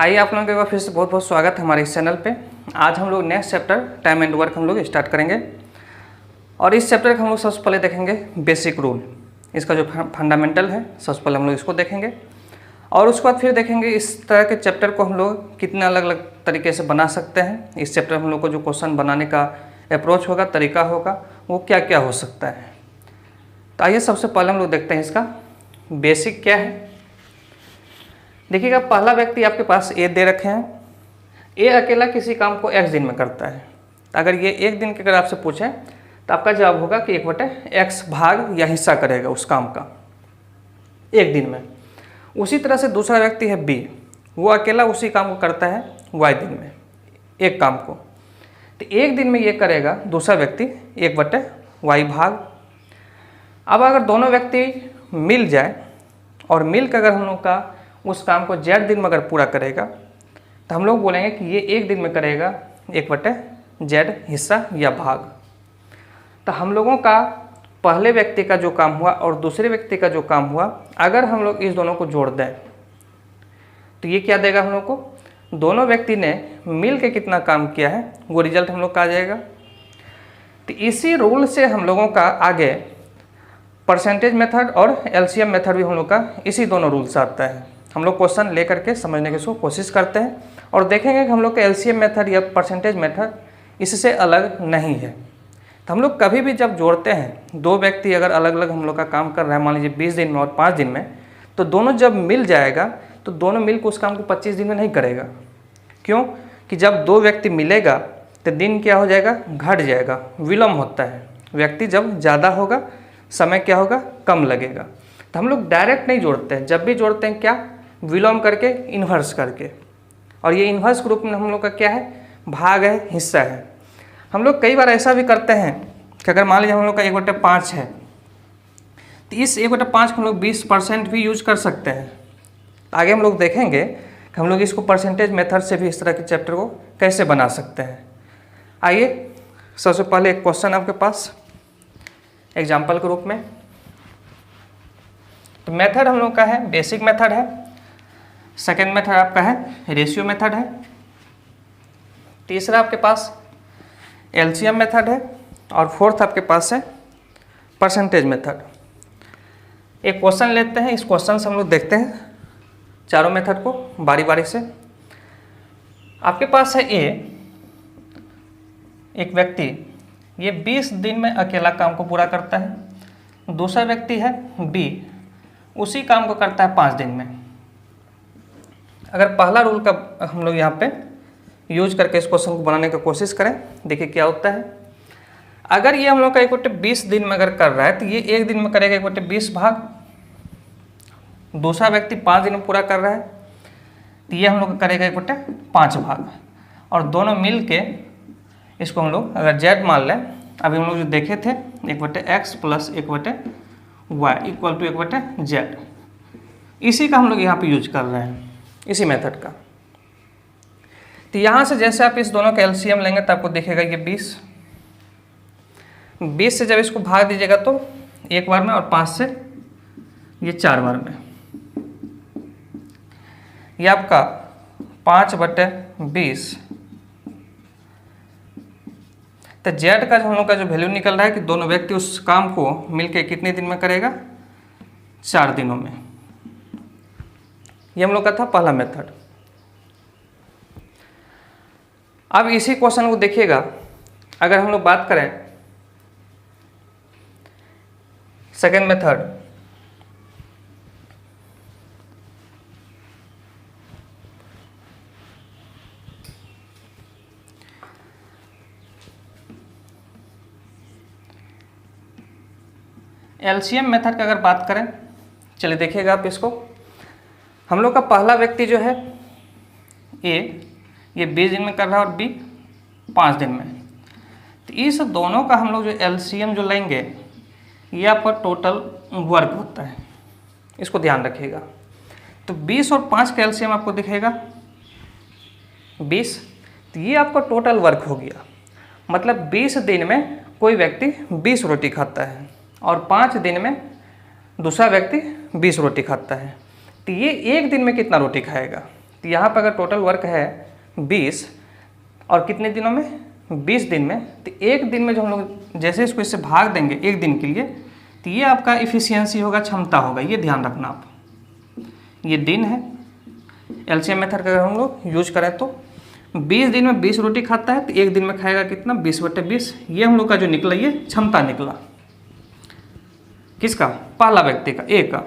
आइए आप लोगों का फिर से बहुत बहुत स्वागत है हमारे इस चैनल पे। आज हम लोग next chapter time and work हम लोग स्टार्ट करेंगे और इस चैप्टर का हम लोग सबसे पहले देखेंगे बेसिक रूल। इसका जो फंडामेंटल है सबसे पहले हम लोग इसको देखेंगे और उसके बाद फिर देखेंगे इस तरह के चैप्टर को हम लोग कितने अलग अलग तरीके से बना सकते हैं। इस चैप्टर में हम लोग को जो क्वेश्चन बनाने का अप्रोच होगा, तरीका होगा, वो क्या क्या हो सकता है। तो आइए सबसे पहले हम लोग देखते हैं इसका बेसिक क्या है। देखिएगा, पहला व्यक्ति आपके पास ए दे रखे हैं। ए अकेला किसी काम को x दिन में करता है। अगर ये एक दिन के अगर आपसे पूछें तो आपका जवाब होगा कि 1/x भाग या हिस्सा करेगा उस काम का एक दिन में। उसी तरह से दूसरा व्यक्ति है बी, वो अकेला उसी काम को करता है y दिन में, एक काम को। तो एक दिन में ये करेगा दूसरा व्यक्ति 1/y भाग। अब अगर दोनों व्यक्ति मिल जाए और मिल कर अगर हम लोग का उस काम को z दिन में अगर पूरा करेगा तो हम लोग बोलेंगे कि ये एक दिन में करेगा 1/z हिस्सा या भाग। तो हम लोगों का पहले व्यक्ति का जो काम हुआ और दूसरे व्यक्ति का जो काम हुआ, अगर हम लोग इस दोनों को जोड़ दें तो ये क्या देगा हम लोग को, दोनों व्यक्ति ने मिल के कितना काम किया है वो रिजल्ट हम लोग का आ जाएगा। तो इसी रूल से हम लोगों का आगे परसेंटेज मेथड और एलसीएम मेथड भी हम लोग का इसी दोनों रूल से आता है। हम लोग क्वेश्चन ले करके समझने की कोशिश करते हैं और देखेंगे कि हम लोग का एलसीएम मेथड या परसेंटेज मेथड इससे अलग नहीं है। तो हम लोग कभी भी जब जोड़ते हैं, दो व्यक्ति अगर अलग अलग हम लोग का काम कर रहा है, मान लीजिए 20 दिन में और 5 दिन में, तो दोनों जब मिल जाएगा तो दोनों मिल को उस काम को 25 दिन में नहीं करेगा। क्यों? कि जब दो व्यक्ति मिलेगा तो दिन क्या हो जाएगा, घट जाएगा, विलम्ब होता है। व्यक्ति जब ज़्यादा होगा समय क्या होगा, कम लगेगा। तो हम लोग डायरेक्ट नहीं जोड़ते हैं, जब भी जोड़ते हैं क्या, विलोम करके, इन्वर्स करके। और ये इन्वर्स ग्रुप में हम लोग का क्या है, भाग है, हिस्सा है। हम लोग कई बार ऐसा भी करते हैं कि अगर मान लीजिए हम लोग का 1/5 है तो इस 1/5 को हम लोग 20% भी यूज कर सकते हैं। आगे हम लोग देखेंगे कि हम लोग इसको परसेंटेज मेथड से भी इस तरह के चैप्टर को कैसे बना सकते हैं। आइए सबसे पहले एक क्वेश्चन आपके पास एग्जाम्पल के रूप में। तो मेथड हम लोग का है बेसिक मेथड है, सेकेंड मेथड आपका है रेशियो मेथड है, तीसरा आपके पास एलसीएम मेथड है और फोर्थ आपके पास है परसेंटेज मेथड। एक क्वेश्चन लेते हैं, इस क्वेश्चन से हम लोग देखते हैं चारों मेथड को बारी बारी से। आपके पास है ए, एक व्यक्ति ये 20 दिन में अकेला काम को पूरा करता है। दूसरा व्यक्ति है बी, उसी काम को करता है 5 दिन में। अगर पहला रूल का हम लोग यहाँ पे यूज करके इस क्वेश्चन को बनाने की कोशिश करें, देखिए क्या होता है। अगर ये हम लोग का 1/20 दिन में अगर कर रहा है तो ये एक दिन में करेगा 1/20 भाग। दूसरा व्यक्ति 5 दिन में पूरा कर रहा है तो ये हम लोग करेगा 1/5 भाग। और दोनों मिल के इसको हम लोग अगर z मान लें, अभी हम लोग जो देखे थे 1/x + 1/y equal to 1/z, इसी का हम लोग यहाँ पे यूज कर रहे हैं, इसी मेथड का। तो यहाँ से जैसे आप इस दोनों का एलसीएम लेंगे तो आपको दिखेगा ये 20 से जब इसको भाग दीजिएगा तो एक बार में और 5 से ये 4 बार में, ये आपका 5/20। तो जेड का हम लोग का जो वैल्यू निकल रहा है कि दोनों व्यक्ति उस काम को मिलके कितने दिन में करेगा, 4 दिनों में। ये हम लोग का था पहला मेथड। अब इसी क्वेश्चन को देखिएगा, अगर हम लोग बात करें सेकेंड मेथड, एलसीएम मेथड की अगर बात करें, चलिए देखिएगा आप इसको। हम लोग का पहला व्यक्ति जो है ए, ये 20 दिन में कर रहा है और बी 5 दिन में। तो इस दोनों का हम लोग जो एलसीएम जो लेंगे ये आपका टोटल वर्क होता है, इसको ध्यान रखिएगा। तो 20 और 5 का एलसीएम आपको दिखेगा 20, तो ये आपका टोटल वर्क हो गया। मतलब 20 दिन में कोई व्यक्ति 20 रोटी खाता है और 5 दिन में दूसरा व्यक्ति 20 रोटी खाता है। तो ये एक दिन में कितना रोटी खाएगा, तो यहाँ पर अगर टोटल वर्क है 20 और कितने दिनों में 20 दिन में, तो एक दिन में जो हम लोग जैसे इसको इससे भाग देंगे एक दिन के लिए, तो ये आपका इफ़िशियंसी होगा, क्षमता होगा। ये ध्यान रखना आप, ये दिन है। एलसीएम मेथड का अगर हम लोग यूज करें तो 20 दिन में 20 रोटी खाता है, तो एक दिन में खाएगा कितना 20/20। ये हम लोग का जो निकला ये क्षमता निकला। किसका? पहला व्यक्ति का, ए का।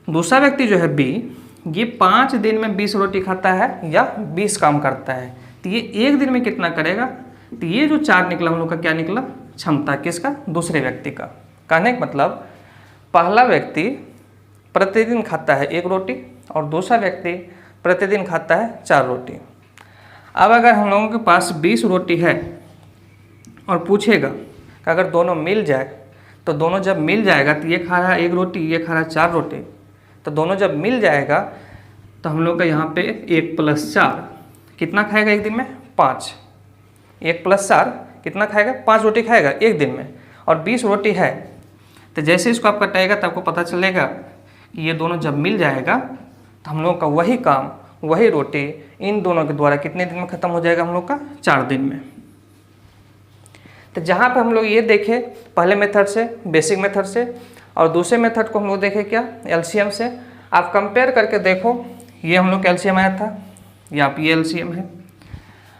दूसरा व्यक्ति जो है बी, ये 5 दिन में 20 रोटी खाता है या 20 काम करता है, तो ये एक दिन में कितना करेगा? तो ये जो 4 निकला हम लोग का क्या निकला? क्षमता। किसका? दूसरे व्यक्ति का। कहने का मतलब पहला व्यक्ति प्रतिदिन खाता है 1 रोटी और दूसरा व्यक्ति प्रतिदिन खाता है 4 रोटी। अब अगर हम लोगों के पास 20 रोटी है और पूछेगा कि अगर दोनों मिल जाए, तो दोनों जब मिल जाएगा तो ये खा रहा है 1 रोटी, ये खा रहा है 4 रोटी, तो दोनों जब मिल जाएगा तो हम लोग का यहाँ पे 1 + 4 कितना खाएगा एक दिन में? 5। 1 + 4 कितना खाएगा? 5 रोटी खाएगा एक दिन में। और 20 रोटी है, तो जैसे इसको आप कटाएगा तो आपको पता चलेगा कि ये दोनों जब मिल जाएगा तो हम लोग का वही काम, वही रोटी इन दोनों के द्वारा कितने दिन में ख़त्म हो जाएगा? हम लोग का 4 दिन में। तो जहाँ पे हम लोग ये देखे पहले मेथड से, बेसिक मेथड से, और दूसरे मेथड को हम लोग देखे क्या? एलसीएम से। आप कंपेयर करके देखो, ये हम लोग का एलसीएम आया था, या आप ये एलसीएम है।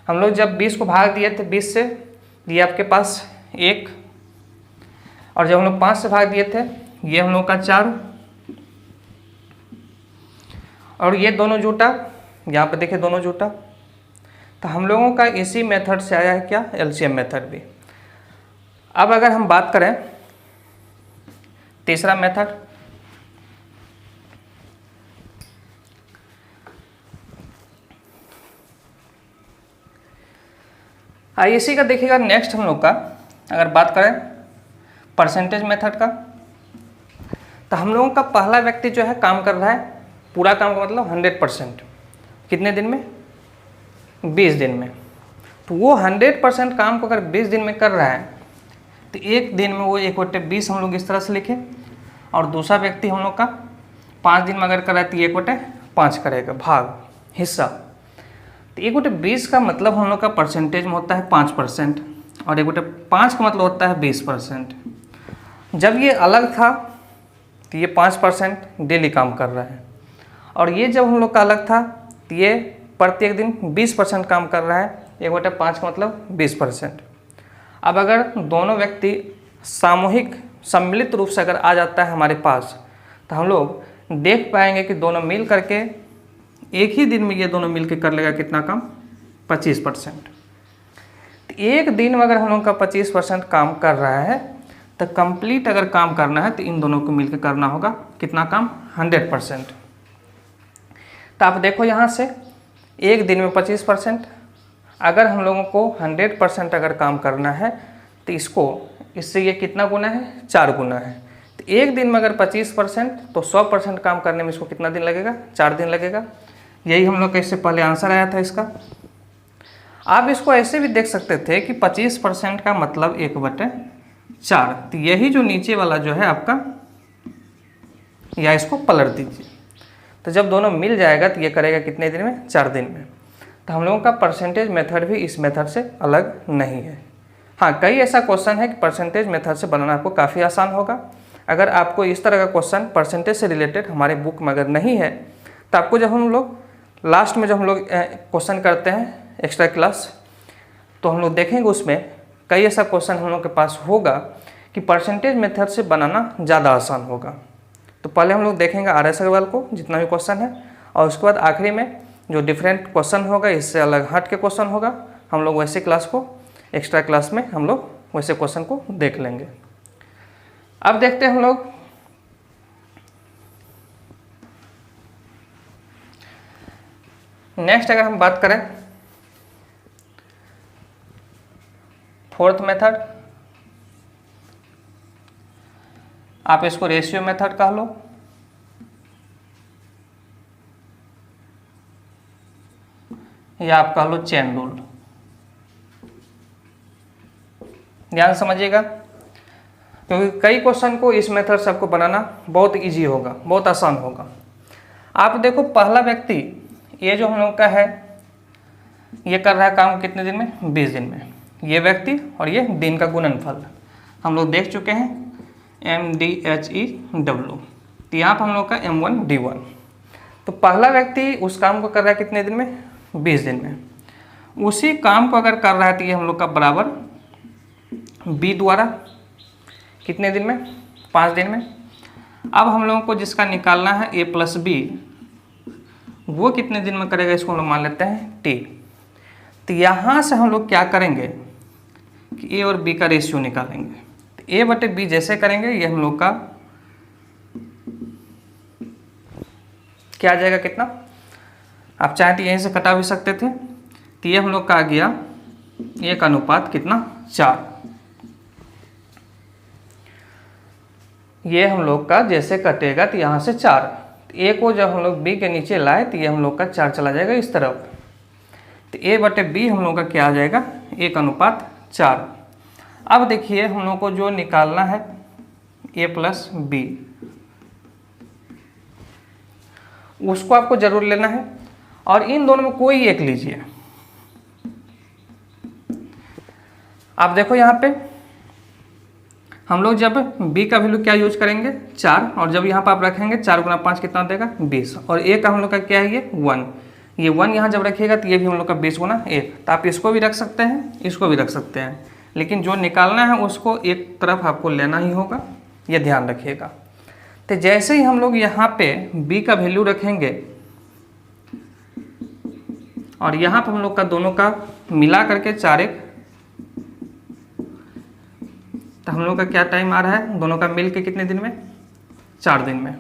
हम लोग जब 20 को भाग दिए थे 20 से, ये आपके पास 1, और जब हम लोग 5 से भाग दिए थे ये हम लोग का 4, और ये दोनों जुटा, यहाँ पे देखिए दोनों जुटा। तो हम लोगों का इसी मेथड से आया है क्या? एलसीएम मेथड भी। अब अगर हम बात करें तीसरा मेथड, आईएससी का देखिएगा। नेक्स्ट हम लोग का अगर बात करें परसेंटेज मेथड का, तो हम लोगों का पहला व्यक्ति जो है काम कर रहा है पूरा काम का मतलब 100%। कितने दिन में? 20 दिन में। तो वो 100% काम को अगर 20 दिन में कर रहा है, तो एक दिन में वो 1/20 हम लोग इस तरह से लिखें, और दूसरा व्यक्ति हम लोग का 5 दिन में अगर कर रहा है तो 1/5 करेगा, भाग, हिस्सा। तो 1/20 का मतलब हम लोग का परसेंटेज में होता है 5%, और 1/5 का मतलब होता है 20%। जब ये अलग था तो ये 5% डेली काम कर रहा है, और ये जब हम लोग का अलग था तो ये प्रत्येक दिन 20% काम कर रहा है। 1/5 का मतलब 20%। अब अगर दोनों व्यक्ति सामूहिक सम्मिलित रूप से अगर आ जाता है हमारे पास, तो हम लोग देख पाएंगे कि दोनों मिल करके एक ही दिन में ये दोनों मिल के कर लेगा कितना काम? 25%। तो एक दिन में अगर हम लोग का 25% काम कर रहा है, तो कंप्लीट अगर काम करना है तो इन दोनों को मिलकर करना होगा कितना काम? 100%। तो आप देखो यहाँ से एक दिन में 25%, अगर हम लोगों को 100% अगर काम करना है तो इससे ये कितना गुना है? 4 गुना है। तो एक दिन में अगर 25% तो 100% काम करने में इसको कितना दिन लगेगा? 4 दिन लगेगा। यही हम लोग का इससे पहले आंसर आया था इसका। आप इसको ऐसे भी देख सकते थे कि 25% का मतलब 1/4। तो यही जो नीचे वाला जो है आपका, या इसको पलट दीजिए, तो जब दोनों मिल जाएगा तो ये करेगा कितने दिन में? 4 दिन में। तो हम लोगों का परसेंटेज मेथड भी इस मेथड से अलग नहीं है। हाँ, कई ऐसा क्वेश्चन है कि परसेंटेज मेथड से बनाना आपको काफ़ी आसान होगा। अगर आपको इस तरह का क्वेश्चन परसेंटेज से रिलेटेड हमारे बुक में अगर नहीं है, तो आपको जब हम लोग लास्ट में जब हम लोग क्वेश्चन करते हैं एक्स्ट्रा क्लास, तो हम लोग देखेंगे उसमें कई ऐसा क्वेश्चन हम लोग के पास होगा कि परसेंटेज मेथड से बनाना ज़्यादा आसान होगा। तो पहले हम लोग देखेंगे RS अग्रवाल को जितना भी क्वेश्चन है, और उसके बाद आखिरी में जो डिफरेंट क्वेश्चन होगा, इससे अलग हट के क्वेश्चन होगा, हम लोग वैसे क्लास को एक्स्ट्रा क्लास में हम लोग वैसे क्वेश्चन को देख लेंगे। अब देखते हैं हम लोग नेक्स्ट, अगर हम बात करें फोर्थ मेथड, आप इसको रेशियो मेथड कह लो, या आप कह लो चेन रूल। ध्यान समझिएगा, क्योंकि कई क्वेश्चन को इस मेथड से आपको बनाना बहुत इजी होगा, बहुत आसान होगा। आप देखो पहला व्यक्ति ये जो हम लोग का है ये कर रहा है काम कितने दिन में, 20 दिन में। ये व्यक्ति और ये दिन का गुणनफल हम लोग देख चुके हैं, MDHEW। तो यहाँ पर हम लोग का M1D1। तो पहला व्यक्ति उस काम को कर रहा है कितने दिन में, 20 दिन में। उसी काम को अगर कर रहा है तो ये हम लोग का बराबर B द्वारा कितने दिन में, 5 दिन में। अब हम लोगों को जिसका निकालना है A+B, वो कितने दिन में करेगा, इसको हम लोग मान लेते हैं T। तो यहाँ से हम लोग क्या करेंगे कि A और B का रेशियो निकालेंगे। तो A/B जैसे करेंगे ये हम लोग का क्या आ जाएगा, कितना, आप चाहे तो यहीं से कटा भी सकते थे। तो ये हम लोग का आ गया 1 कितना, 4। ये हम लोग का जैसे कटेगा तो यहाँ से 4, A को जब हम लोग B के नीचे लाए तो ये हम लोग का 4 चला जाएगा इस तरफ। तो A/B हम लोग का क्या आ जाएगा, 1:4। अब देखिए हम लोग को जो निकालना है A+B, उसको आपको जरूर लेना है और इन दोनों में कोई एक लीजिए। आप देखो यहाँ पे हम लोग जब B का वैल्यू क्या यूज करेंगे, 4, और जब यहाँ पर आप रखेंगे 4 × 5 कितना देगा, 20। और A का हम लोग का क्या है, ये 1। ये 1 यहाँ जब रखिएगा तो ये भी हम लोग का 20 × 1। तो आप इसको भी रख सकते हैं, इसको भी रख सकते हैं, लेकिन जो निकालना है उसको एक तरफ आपको लेना ही होगा, ये ध्यान रखिएगा। तो जैसे ही हम लोग यहाँ पे B का वैल्यू रखेंगे और यहाँ पर हम लोग का दोनों का मिला करके 4, तो हम लोग का क्या टाइम आ रहा है, दोनों का मिल के कितने दिन में, 4 दिन में।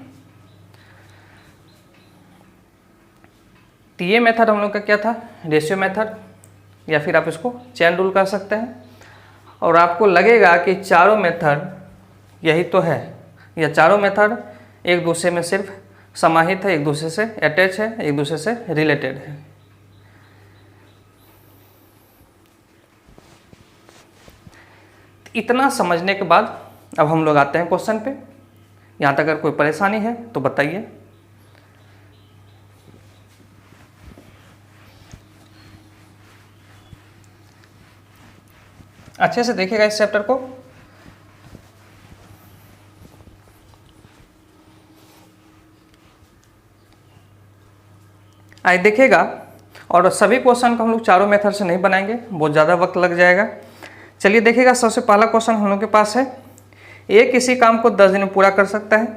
तो ये मेथड हम लोग का क्या था, रेशियो मेथड, या फिर आप इसको चेन रूल कर सकते हैं। और आपको लगेगा कि चारों मेथड यही तो है, या चारों मेथड एक दूसरे में सिर्फ समाहित है, एक दूसरे से अटैच है, एक दूसरे से रिलेटेड है। इतना समझने के बाद अब हम लोग आते हैं क्वेश्चन पे। यहाँ तक अगर कोई परेशानी है तो बताइए। अच्छे से देखिएगा इस चैप्टर को। आइए देखिएगा, और सभी क्वेश्चन को हम लोग चारों मेथड से नहीं बनाएंगे, बहुत ज़्यादा वक्त लग जाएगा। चलिए देखिएगा, सबसे पहला क्वेश्चन हम लोग के पास है, A किसी काम को 10 दिन में पूरा कर सकता है,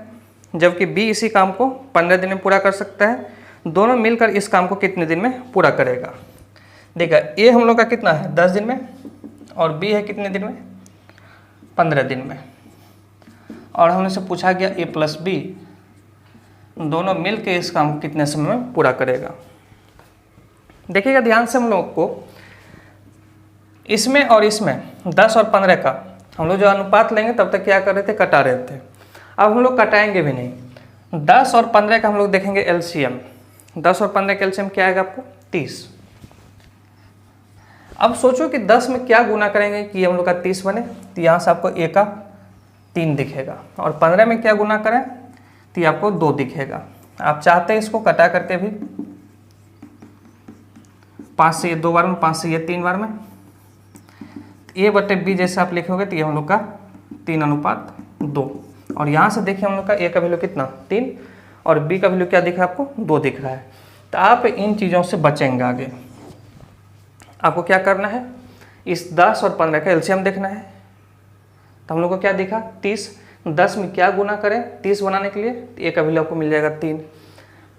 जबकि B इसी काम को 15 दिन में पूरा कर सकता है। दोनों मिलकर इस काम को कितने दिन में पूरा करेगा। देखिए A हम लोग का कितना है, 10 दिन में, और B है कितने दिन में, 15 दिन में। और हमने से पूछा गया A+B दोनों मिल के इस काम को कितने समय में पूरा करेगा। देखिएगा ध्यान से, हम लोग को इसमें और इसमें 10 और 15 का हम लोग जो अनुपात लेंगे तब तक क्या कर रहे थे, कटा रहे थे। अब हम लोग कटाएंगे भी नहीं। 10 और 15 का हम लोग देखेंगे एलसीएम। 10 और 15 का एलसीएम क्या आएगा आपको, 30। अब सोचो कि 10 में क्या गुना करेंगे कि हम लोग का 30 बने, तो यहाँ से आपको A का 3 दिखेगा, और 15 में क्या गुना करें तो ये आपको 2 दिखेगा। आप चाहते हैं इसको कटा करके भी, 5 से ये 2 बार में, 5 से ये 3 बार में। A/B जैसे आप लिखोगे तो ये हम लोग का 3:2। और यहाँ से देखिए हम लोग का A का वैल्यू कितना, 3, और B का वैल्यू क्या दिख रहा है आपको, 2 दिख रहा है। तो आप इन चीज़ों से बचेंगे। आगे आपको क्या करना है, इस 10 और 15 का एलसीएम देखना है। तो हम लोग को क्या दिखा, 30। 10 में क्या गुना करें 30 बनाने के लिए, तो A का वैल्यू आपको मिल जाएगा 3।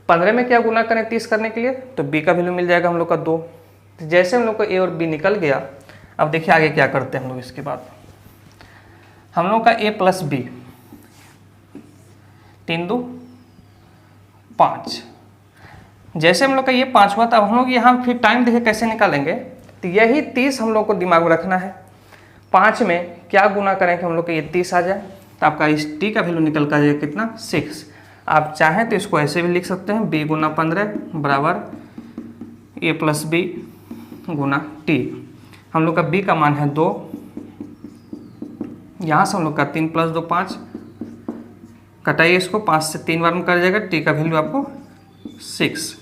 15 में क्या गुना करें 30 करने के लिए, तो B का वैल्यू मिल जाएगा हम लोग का 2। तो जैसे हम लोग को A और B निकल गया, अब देखिए आगे क्या करते हैं हम लोग। इसके बाद हम लोग का A+B 3 2 5। जैसे हम लोग का ये 5 हुआ, तो अब हम लोग यहाँ फिर टाइम देखिए कैसे निकालेंगे। तो यही 30 हम लोग को दिमाग में रखना है। 5 में क्या गुना करें कि हम लोग का ये 30 आ जाए, तो आपका इस T का वैल्यू निकल कर जाएगा कितना, 6। आप चाहें तो इसको ऐसे भी लिख सकते हैं, B × 15 बराबर A+B × T। हम लोग का B का मान है 2, यहाँ से हम लोग का 3 + 2 5, कटाइए इसको, 5 से 3 बार में कर जाएगा। T का वैल्यू आपको 6।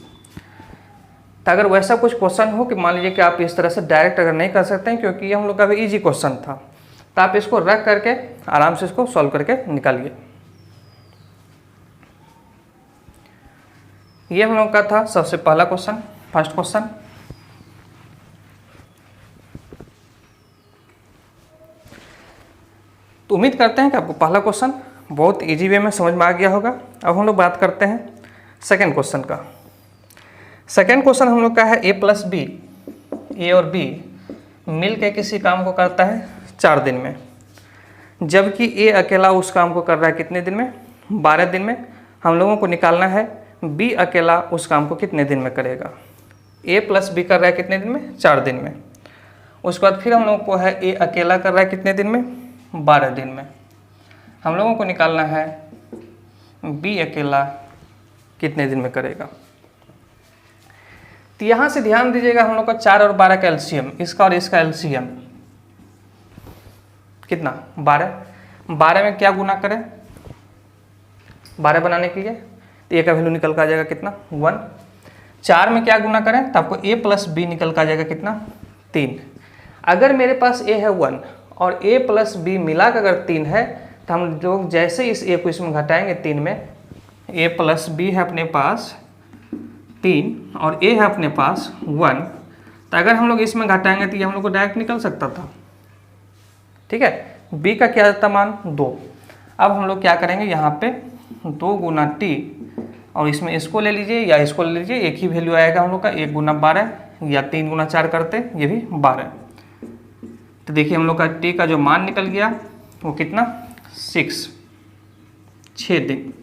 तो अगर वैसा कुछ क्वेश्चन हो कि मान लीजिए कि आप इस तरह से डायरेक्ट अगर नहीं कर सकते हैं, क्योंकि ये हम लोग का भी ईजी क्वेश्चन था, तो आप इसको रख करके आराम से इसको सॉल्व करके निकालिए। ये हम लोग का था सबसे पहला क्वेश्चन, फर्स्ट क्वेश्चन। तो उम्मीद करते हैं कि आपको पहला क्वेश्चन बहुत इजी वे में समझ में आ गया होगा। अब हम लोग बात करते हैं सेकंड क्वेश्चन का। सेकंड क्वेश्चन हम लोग का है a + b, ए और b मिल के किसी काम को करता है 4 दिन में, जबकि a अकेला उस काम को कर रहा है कितने दिन में? 12 दिन में। हम लोगों को निकालना है b अकेला उस काम को कितने दिन में करेगा। a + b कर रहा है कितने दिन में? 4 दिन में। उसके बाद फिर हम लोगों को है a अकेला कर रहा है कितने दिन में? 12 दिन में। हम लोगों को निकालना है b अकेला कितने दिन में करेगा। तो यहाँ से ध्यान दीजिएगा, हम लोग का 4 और 12 का एलसीएम, इसका और इसका एलसीएम कितना? 12। 12 में क्या गुना करें 12 बनाने के लिए? तो a का वैल्यू निकल कर आ जाएगा कितना? 1। 4 में क्या गुना करें तो आपको a + b निकल कर आ जाएगा कितना? 3। अगर मेरे पास a है 1 और a + b मिला कर अगर 3 है, तो हम लोग जैसे इस a को इसमें घटाएंगे 3 में, a + b है अपने पास 3 और a है अपने पास 1, तो अगर हम लोग इसमें घटाएंगे तो ये हम लोग को डायरेक्ट निकल सकता था। ठीक है, b का क्या था मान? 2। अब हम लोग क्या करेंगे, यहाँ पे 2 गुना t और इसमें इसको ले लीजिए या इसको ले लीजिए, एक ही वैल्यू आएगा हम लोग का, 1 गुना 12 या 3 गुना 4 करते, ये भी 12। तो देखिए हम लोग का t का जो मान निकल गया वो कितना? 6 दिन।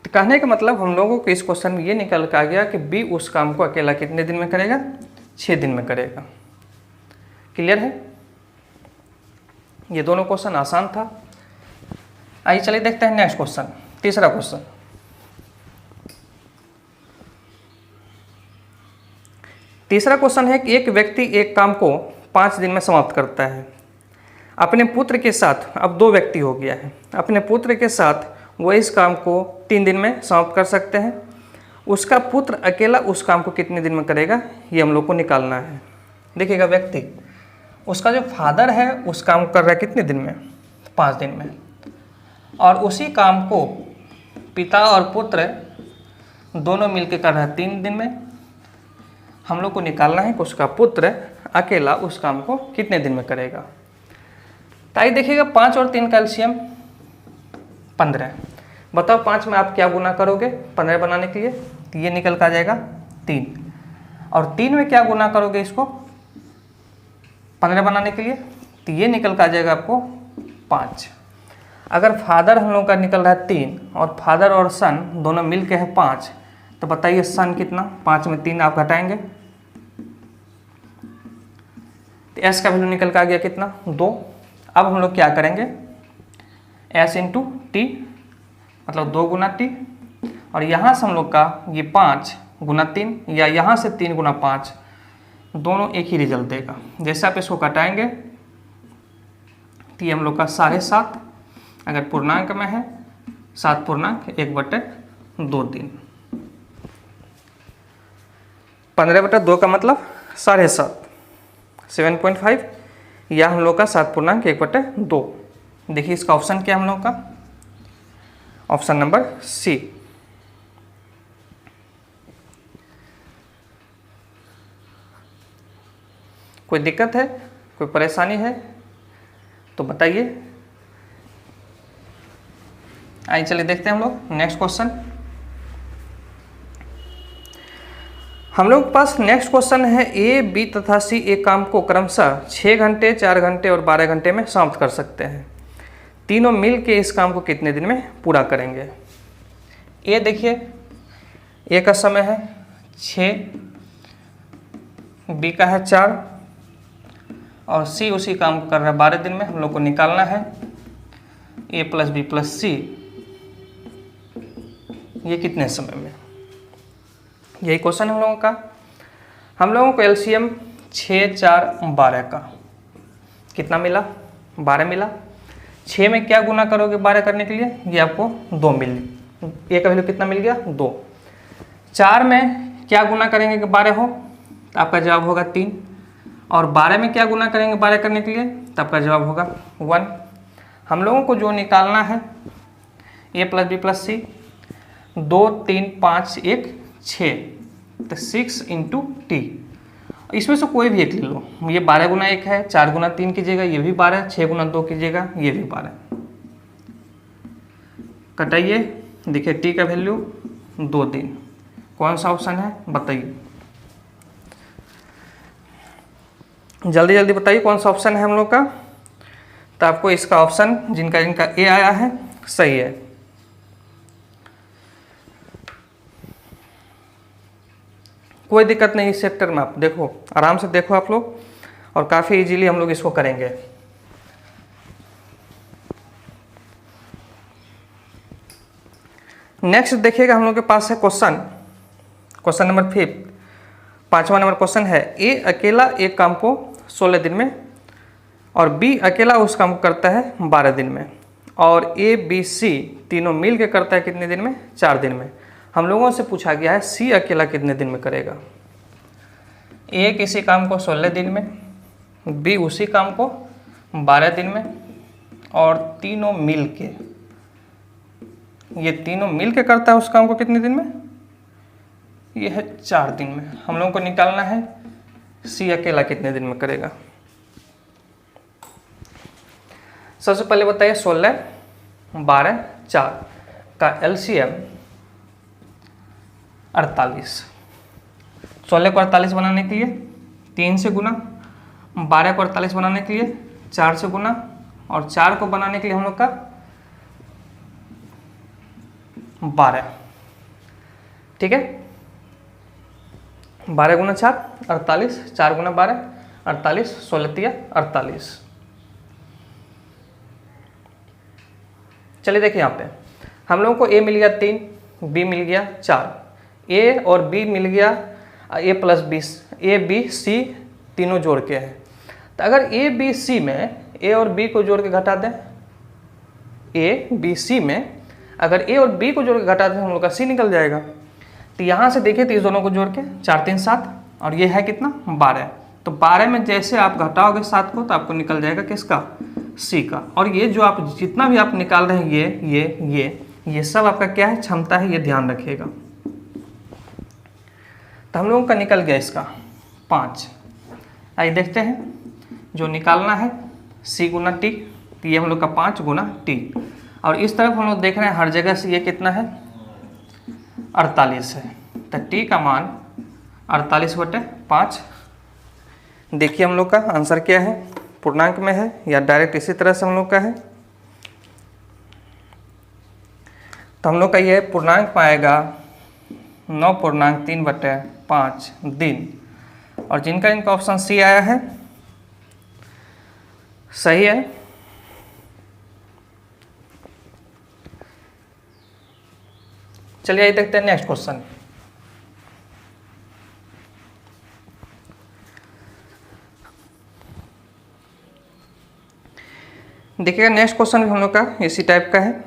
तो कहने का मतलब हम लोगों को इस क्वेश्चन में ये निकल कर आ गया कि b उस काम को अकेला कितने दिन में करेगा? 6 दिन में करेगा। क्लियर है? ये दोनों क्वेश्चन आसान था। आइए चलिए देखते हैं नेक्स्ट क्वेश्चन, तीसरा क्वेश्चन। तीसरा क्वेश्चन है कि एक व्यक्ति एक काम को 5 दिन में समाप्त करता है। अपने पुत्र के साथ, अब 2 व्यक्ति हो गया है, अपने पुत्र के साथ वो इस काम को 3 दिन में समाप्त कर सकते हैं। उसका पुत्र अकेला उस काम को कितने दिन में करेगा, ये हम लोग को निकालना है। देखिएगा व्यक्ति, उसका जो फादर है उस काम को कर रहा है कितने दिन में? 5 दिन में। और उसी काम को पिता और पुत्र दोनों मिलकर कर रहा है 3 दिन में। हम लोग को निकालना है कि उसका पुत्र अकेला उस काम को कितने दिन में करेगा। तो आइए देखिएगा, 5 और 3 का एलसीएम 15। बताओ 5 में आप क्या गुना करोगे 15 बनाने के लिए? तो ये निकल कर आ जाएगा 3। और 3 में क्या गुना करोगे इसको 15 बनाने के लिए? तो ये निकल कर आ जाएगा आपको 5। अगर फादर हम लोग का निकल रहा है 3 और फादर और सन दोनों मिल के है 5, तो बताइए सन कितना? 5 में 3 आप घटाएंगे तो एस का वैल्यू निकल कर आ गया कितना? 2। अब हम लोग क्या करेंगे, एस इंटू टी मतलब 2 गुना टी, और यहाँ से हम लोग का ये 5 गुना 3 या यहाँ से 3 गुना 5, दोनों एक ही रिजल्ट देगा। जैसे आप इसको घटाएंगे तो ये हम लोग का 7.5, अगर पूर्णांक में है 7.1/2 दिन। 15/2 का मतलब 7.5, 7.5 या हम लोग का 7.1/2। देखिए इसका ऑप्शन क्या है हम लोग का? Option number C. कोई दिक्कत है, कोई परेशानी है तो बताइए। आइए चलिए देखते हैं हम लोग नेक्स्ट क्वेश्चन। हम लोग के पास नेक्स्ट क्वेश्चन है, ए बी तथा सी एक काम को क्रमशः 6 घंटे 4 घंटे और 12 घंटे में समाप्त कर सकते हैं। तीनों मिल के इस काम को कितने दिन में पूरा करेंगे। ए देखिए, ए का समय है 6, बी का है 4 और सी उसी काम को कर रहा है 12 दिन में। हम लोग को निकालना है ए + बी + सी, ये कितने समय में। यही क्वेश्चन हम लोगों का। हम लोगों को एलसीएम 6, 4, 12 का कितना मिला? 12 मिला। 6 में क्या गुना करोगे 12 करने के लिए? ये आपको 2 मिल, ए का वैल्यू कितना मिल गया? 2। 4 में क्या गुना करेंगे कि 12 हो, तो आपका जवाब होगा 3। और 12 में क्या गुना करेंगे 12 करने के लिए, तो आपका जवाब होगा 1। हम लोगों को जो निकालना है a + b + c, 2 3 5 1 6, तो 6 × t। इसमें से कोई भी एक ले लो, ये 12 × 1 है, 4 × 3 कीजिएगा ये भी 12, 6 × 2 कीजिएगा ये भी 12। कटाइए, देखिए t का वैल्यू 2 दिन। कौन सा ऑप्शन है बताइए, जल्दी जल्दी बताइए कौन सा ऑप्शन है हम लोग का। तो आपको इसका ऑप्शन जिनका ए आया है सही है। कोई दिक्कत नहीं इस चैप्टर में, आप देखो आराम से देखो आप लोग, और काफ़ी इजीली हम लोग इसको करेंगे। नेक्स्ट देखिएगा हम लोग के पास है क्वेश्चन नंबर 5, 5वां नंबर क्वेश्चन है, ए अकेला एक काम को 16 दिन में और बी अकेला उस काम को करता है 12 दिन में, और ए बी सी तीनों मिल के करता है कितने दिन में, 4 दिन में। हम लोगों से पूछा गया है सी अकेला कितने दिन में करेगा। ए किसी काम को 16 दिन में, बी उसी काम को 12 दिन में, और तीनों मिल के, ये तीनों मिल के करता है उस काम को कितने दिन में, ये है 4 दिन में। हम लोगों को निकालना है सी अकेला कितने दिन में करेगा। सबसे पहले बताइए 16 12 4 का एलसीएम 48। 16 को 48 बनाने के लिए 3 से गुना, 12 को 48 बनाने के लिए 4 से गुना, और 4 को बनाने के लिए हम लोग का 12। ठीक है, 12 × 4 48, 4 × 12 48, 16 × 48। चलिए देखिए यहाँ पे हम लोगों को ए मिल गया 3, बी मिल गया 4, ए और बी मिल गया ए + बी, ए बी सी तीनों जोड़ के हैं। तो अगर ए बी सी में ए और बी को जोड़ के घटा दें, ए बी सी में अगर ए और बी को जोड़ के घटा दें हम लोग का सी निकल जाएगा। तो यहाँ से देखिए तो इस दोनों को जोड़ के 4 3 7, और ये है कितना 12। तो 12 में जैसे आप घटाओगे 7 को तो आपको निकल जाएगा किसका, सी का। और ये जो आप जितना भी आप निकाल रहे हैं ये सब आपका क्या है, क्षमता है, ये ध्यान रखिएगा। तो हम लोगों का निकल गया इसका 5। आइए देखते हैं जो निकालना है सी × टी, तो ये हम लोग का 5 × टी। और इस तरफ हम लोग देख रहे हैं हर जगह से ये कितना है 48 है। तो टी का मान 48/5। देखिए हम लोग का आंसर क्या है, पूर्णांक में है या डायरेक्ट इसी तरह से हम लोग का है। तो हम लोग का ये पूर्णांक में आएगा 9.3/5 दिन, और जिनका इनका ऑप्शन सी आया है सही है। चलिए देखते हैं नेक्स्ट क्वेश्चन। देखिएगा नेक्स्ट क्वेश्चन भी हम लोग का इसी टाइप का है।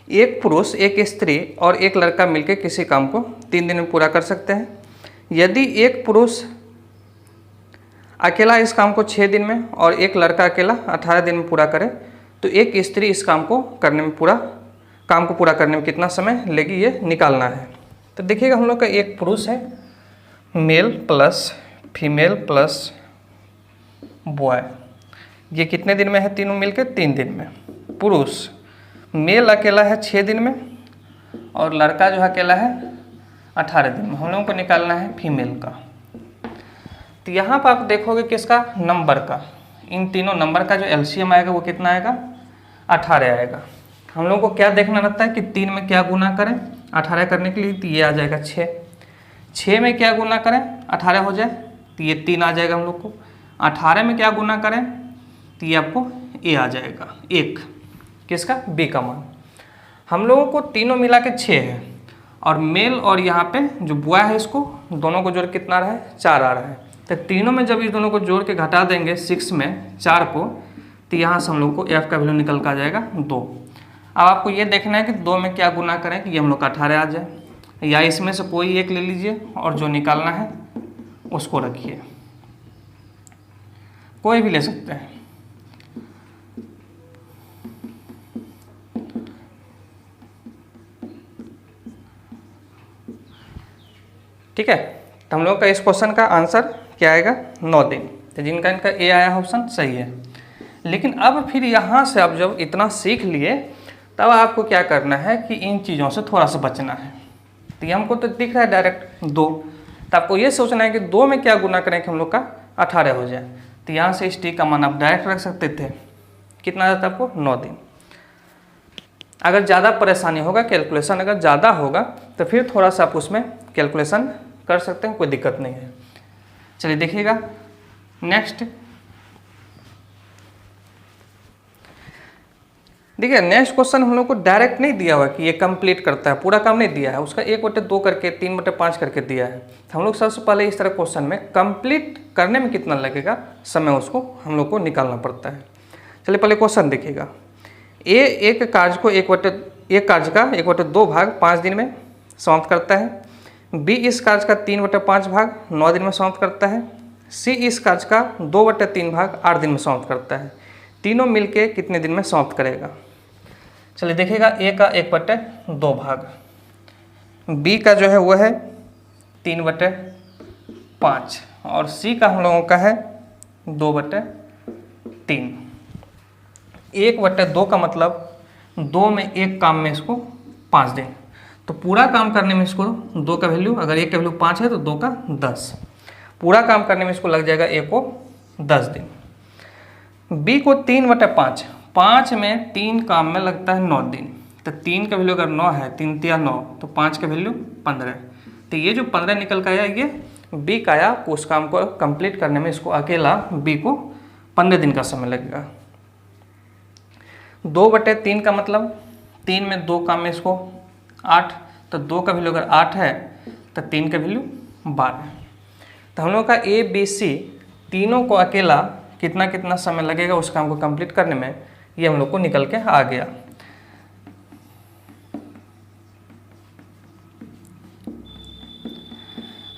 एक पुरुष, एक स्त्री और एक लड़का मिलकर किसी काम को 3 दिन में पूरा कर सकते हैं। यदि एक पुरुष अकेला इस काम को 6 दिन में और एक लड़का अकेला 18 दिन में पूरा करे, तो एक स्त्री इस काम को पूरा करने में कितना समय लेगी, ये निकालना है। तो देखिएगा हम लोग का एक पुरुष है, male plus female plus boy, ये कितने दिन में है, तीनों मिलकर 3 दिन में। पुरुष मेल अकेला है 6 दिन में, और लड़का जो है अकेला है 18 दिन में। हम लोगों को निकालना है फीमेल का। तो यहाँ पर आप देखोगे किसका, नंबर का, इन तीनों नंबर का जो एलसीएम आएगा वो कितना आएगा, 18 आएगा। हम लोगों को क्या देखना रहता है कि 3 में क्या गुना करें 18 करने के लिए, तो ये आ जाएगा 6। 6 में क्या गुना करें 18 हो जाए, तो ये 3 आ जाएगा हम लोग को। 18 में क्या गुना करें, तो ये आपको ए आ जाएगा 1, किसका, बी का मान। हम लोगों को तीनों मिला के 6 है, और मेल और यहाँ पे जो बॉय है इसको दोनों को जोड़ कितना रहा है, 4 आ रहा है। तो तीनों में जब इस दोनों को जोड़ के घटा देंगे 6 में 4 को, तो यहाँ से हम लोग को एफ का वैल्यू निकल कर आ जाएगा 2। अब आपको ये देखना है कि 2 में क्या गुना करें कि ये हम लोग का 18 आ जाए। या इसमें से कोई एक ले लीजिए और जो निकालना है उसको रखिए, कोई भी ले सकते हैं। ठीक है, तो हम लोग का इस क्वेश्चन का आंसर क्या आएगा, 9 दिन। तो जिनका इनका ए आया ऑप्शन सही है। लेकिन अब फिर यहाँ से आप जब इतना सीख लिए तब आपको क्या करना है कि इन चीज़ों से थोड़ा सा बचना है। तो ये हमको तो दिख रहा है डायरेक्ट 2, तो आपको ये सोचना है कि 2 में क्या गुना करें कि हम लोग का 18 हो जाए। तो यहाँ से इस टी का मान आप डायरेक्ट रख सकते थे, कितना जाता है आपको, 9 दिन। अगर ज़्यादा परेशानी होगा, कैलकुलेशन अगर ज़्यादा होगा तो फिर थोड़ा सा आप उसमें कैलकुलेशन कर सकते हैं, कोई दिक्कत नहीं है। चलिए देखिएगा नेक्स्ट। देखिए नेक्स्ट क्वेश्चन हम लोग को डायरेक्ट नहीं दिया हुआ कि ये कंप्लीट करता है, पूरा काम नहीं दिया है, उसका 1/2 करके 3/5 करके दिया है। तो हम लोग सबसे पहले इस तरह क्वेश्चन में कंप्लीट करने में कितना लगेगा समय, उसको हम लोग को निकालना पड़ता है। चलिए पहले क्वेश्चन देखिएगा। एक कार्य को 1/2 भाग 5 दिन में समाप्त करता है। बी इस कार्य का 3/5 भाग 9 दिन में समाप्त करता है। सी इस कार्य का 2/3 भाग 8 दिन में समाप्त करता है। तीनों मिलके कितने दिन में समाप्त करेगा। चलिए देखिएगा, ए का 1/2 भाग, बी का जो है वो है 3/5 और सी का हम लोगों का है 2/3। 1/2 का मतलब 2 में 1 काम में इसको 5 दिन, तो पूरा काम करने में इसको 2 का वैल्यू, अगर 1 का वैल्यू 5 है तो 2 का 10, पूरा काम करने में इसको लग जाएगा ए को 10 दिन। बी को 3/5, 5 में 3 काम में लगता है 9 दिन, तो 3 का वैल्यू अगर 9 है, 3 तिया 9, तो 5 का वैल्यू 15। तो ये जो 15 निकल कर आया ये बी का आया। उस काम को कंप्लीट करने में इसको अकेला बी को 15 दिन का समय लगेगा। 2/3 का मतलब 3 में 2 काम में इसको 8, तो 2 का वैल्यू अगर 8 है तो 3 का वैल्यू 12। तो हम लोग का ए बी सी तीनों को अकेला कितना कितना समय लगेगा उस काम को कंप्लीट करने में, ये हम लोग को निकल के आ गया।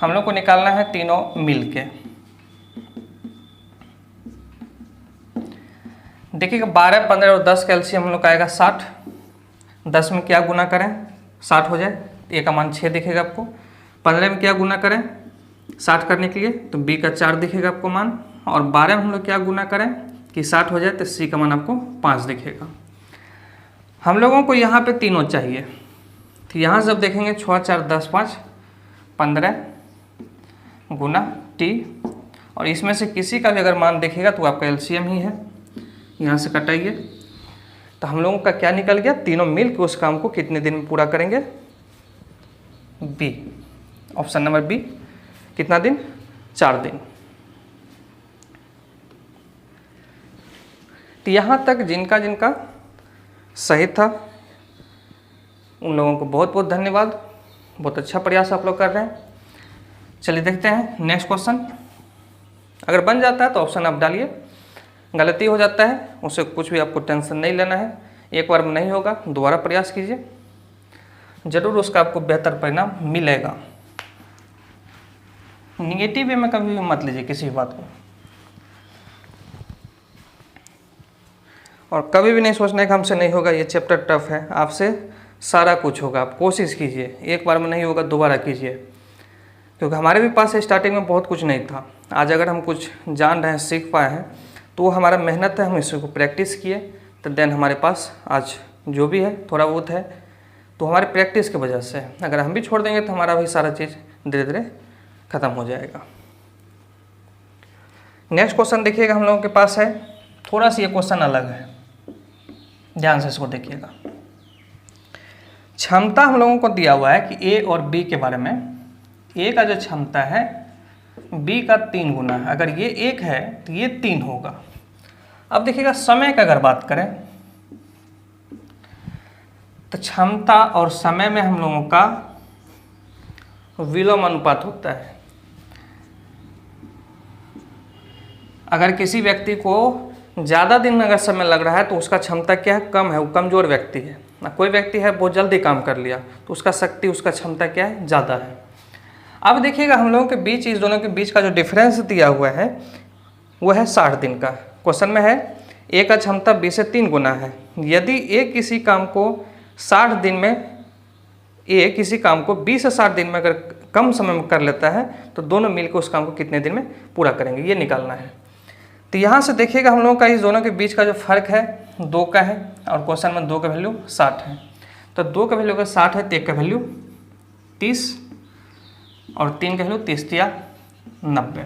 हम लोग को निकालना है तीनों मिल के। देखिएगा 12, 15 और 10 का एलसीएम हम लोग का आएगा 60। 10 में क्या गुना करें 60 हो जाए, ए का मान 6 दिखेगा आपको। 15 में क्या गुना करें 60 करने के लिए, तो बी का 4 दिखेगा आपको मान। और 12 में हम लोग क्या गुना करें कि 60 हो जाए, तो सी का मान आपको 5 दिखेगा। हम लोगों को यहाँ पे तीनों चाहिए, तो यहाँ से जब देखेंगे 6, 4, 10, 5, 15 गुना टी, और इसमें से किसी का भी अगर मान देखेगा तो आपका एलसीएम ही है, यहाँ से कटाइए। तो हम लोगों का क्या निकल गया, तीनों मिल के उस काम को कितने दिन में पूरा करेंगे, बी, ऑप्शन नंबर बी। कितना दिन, 4 दिन। तो यहाँ तक जिनका जिनका सही था उन लोगों को बहुत बहुत धन्यवाद, बहुत अच्छा प्रयास आप लोग कर रहे हैं। चलिए देखते हैं नेक्स्ट क्वेश्चन। अगर बन जाता है तो ऑप्शन आप डालिए, गलती हो जाता है उससे कुछ भी आपको टेंशन नहीं लेना है। एक बार में नहीं होगा, दोबारा प्रयास कीजिए, जरूर उसका आपको बेहतर परिणाम मिलेगा। निगेटिव वे में कभी भी मत लीजिए किसी बात को, और कभी भी नहीं सोचना है कि हमसे नहीं होगा, ये चैप्टर टफ है। आपसे सारा कुछ होगा, आप कोशिश कीजिए, एक बार में नहीं होगा दोबारा कीजिए, क्योंकि हमारे भी पास स्टार्टिंग में बहुत कुछ नहीं था। आज अगर हम कुछ जान रहे हैं, सीख पाए हैं, तो वो हमारा मेहनत है, हम इसको प्रैक्टिस किए, तो देन हमारे पास आज जो भी है थोड़ा बहुत है, तो हमारे प्रैक्टिस की वजह से। अगर हम भी छोड़ देंगे तो हमारा भी सारा चीज़ धीरे धीरे ख़त्म हो जाएगा। नेक्स्ट क्वेश्चन देखिएगा, हम लोगों के पास है थोड़ा सा, ये क्वेश्चन अलग है, ध्यान से इसको देखिएगा। क्षमता हम लोगों को दिया हुआ है कि ए और बी के बारे में। ए का जो क्षमता है बी का 3 गुना है, अगर ये 1 है तो ये 3 होगा। अब देखिएगा समय का अगर बात करें तो क्षमता और समय में हम लोगों का विलोम अनुपात होता है। अगर किसी व्यक्ति को ज़्यादा दिन अगर समय लग रहा है तो उसका क्षमता क्या है, कम है, वो कमज़ोर व्यक्ति है। कोई व्यक्ति है बहुत जल्दी काम कर लिया तो उसका शक्ति, उसका क्षमता क्या है, ज़्यादा है। अब देखिएगा हम लोगों के बीच, इस दोनों के बीच का जो डिफरेंस दिया हुआ है वो है 60 दिन का। क्वेश्चन में है ए का क्षमता बी से 3 गुना है। यदि ए किसी काम को 60 दिन में, ए किसी काम को 20 से 60 दिन में अगर कम समय में कर लेता है तो दोनों मिलकर उस काम को कितने दिन में पूरा करेंगे, ये निकालना है। तो यहाँ से देखिएगा हम लोगों का इस दोनों के बीच का जो फर्क है 2 का है, और क्वेश्चन में 2 का वैल्यू 60 है। तो 2 का वैल्यू अगर 60 है तो 1 का वैल्यू 30 और 3 का वैल्यू 30 या 90।